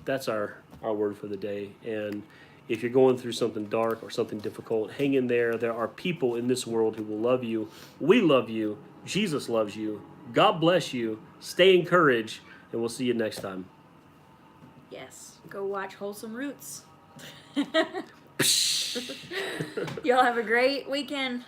That's our word for the day. And if you're going through something dark or something difficult, hang in there. There are people in this world who will love you. We love you. Jesus loves you. God bless you. Stay encouraged, and we'll see you next time. Yes, go watch Wholesome Roots. Y'all have a great weekend.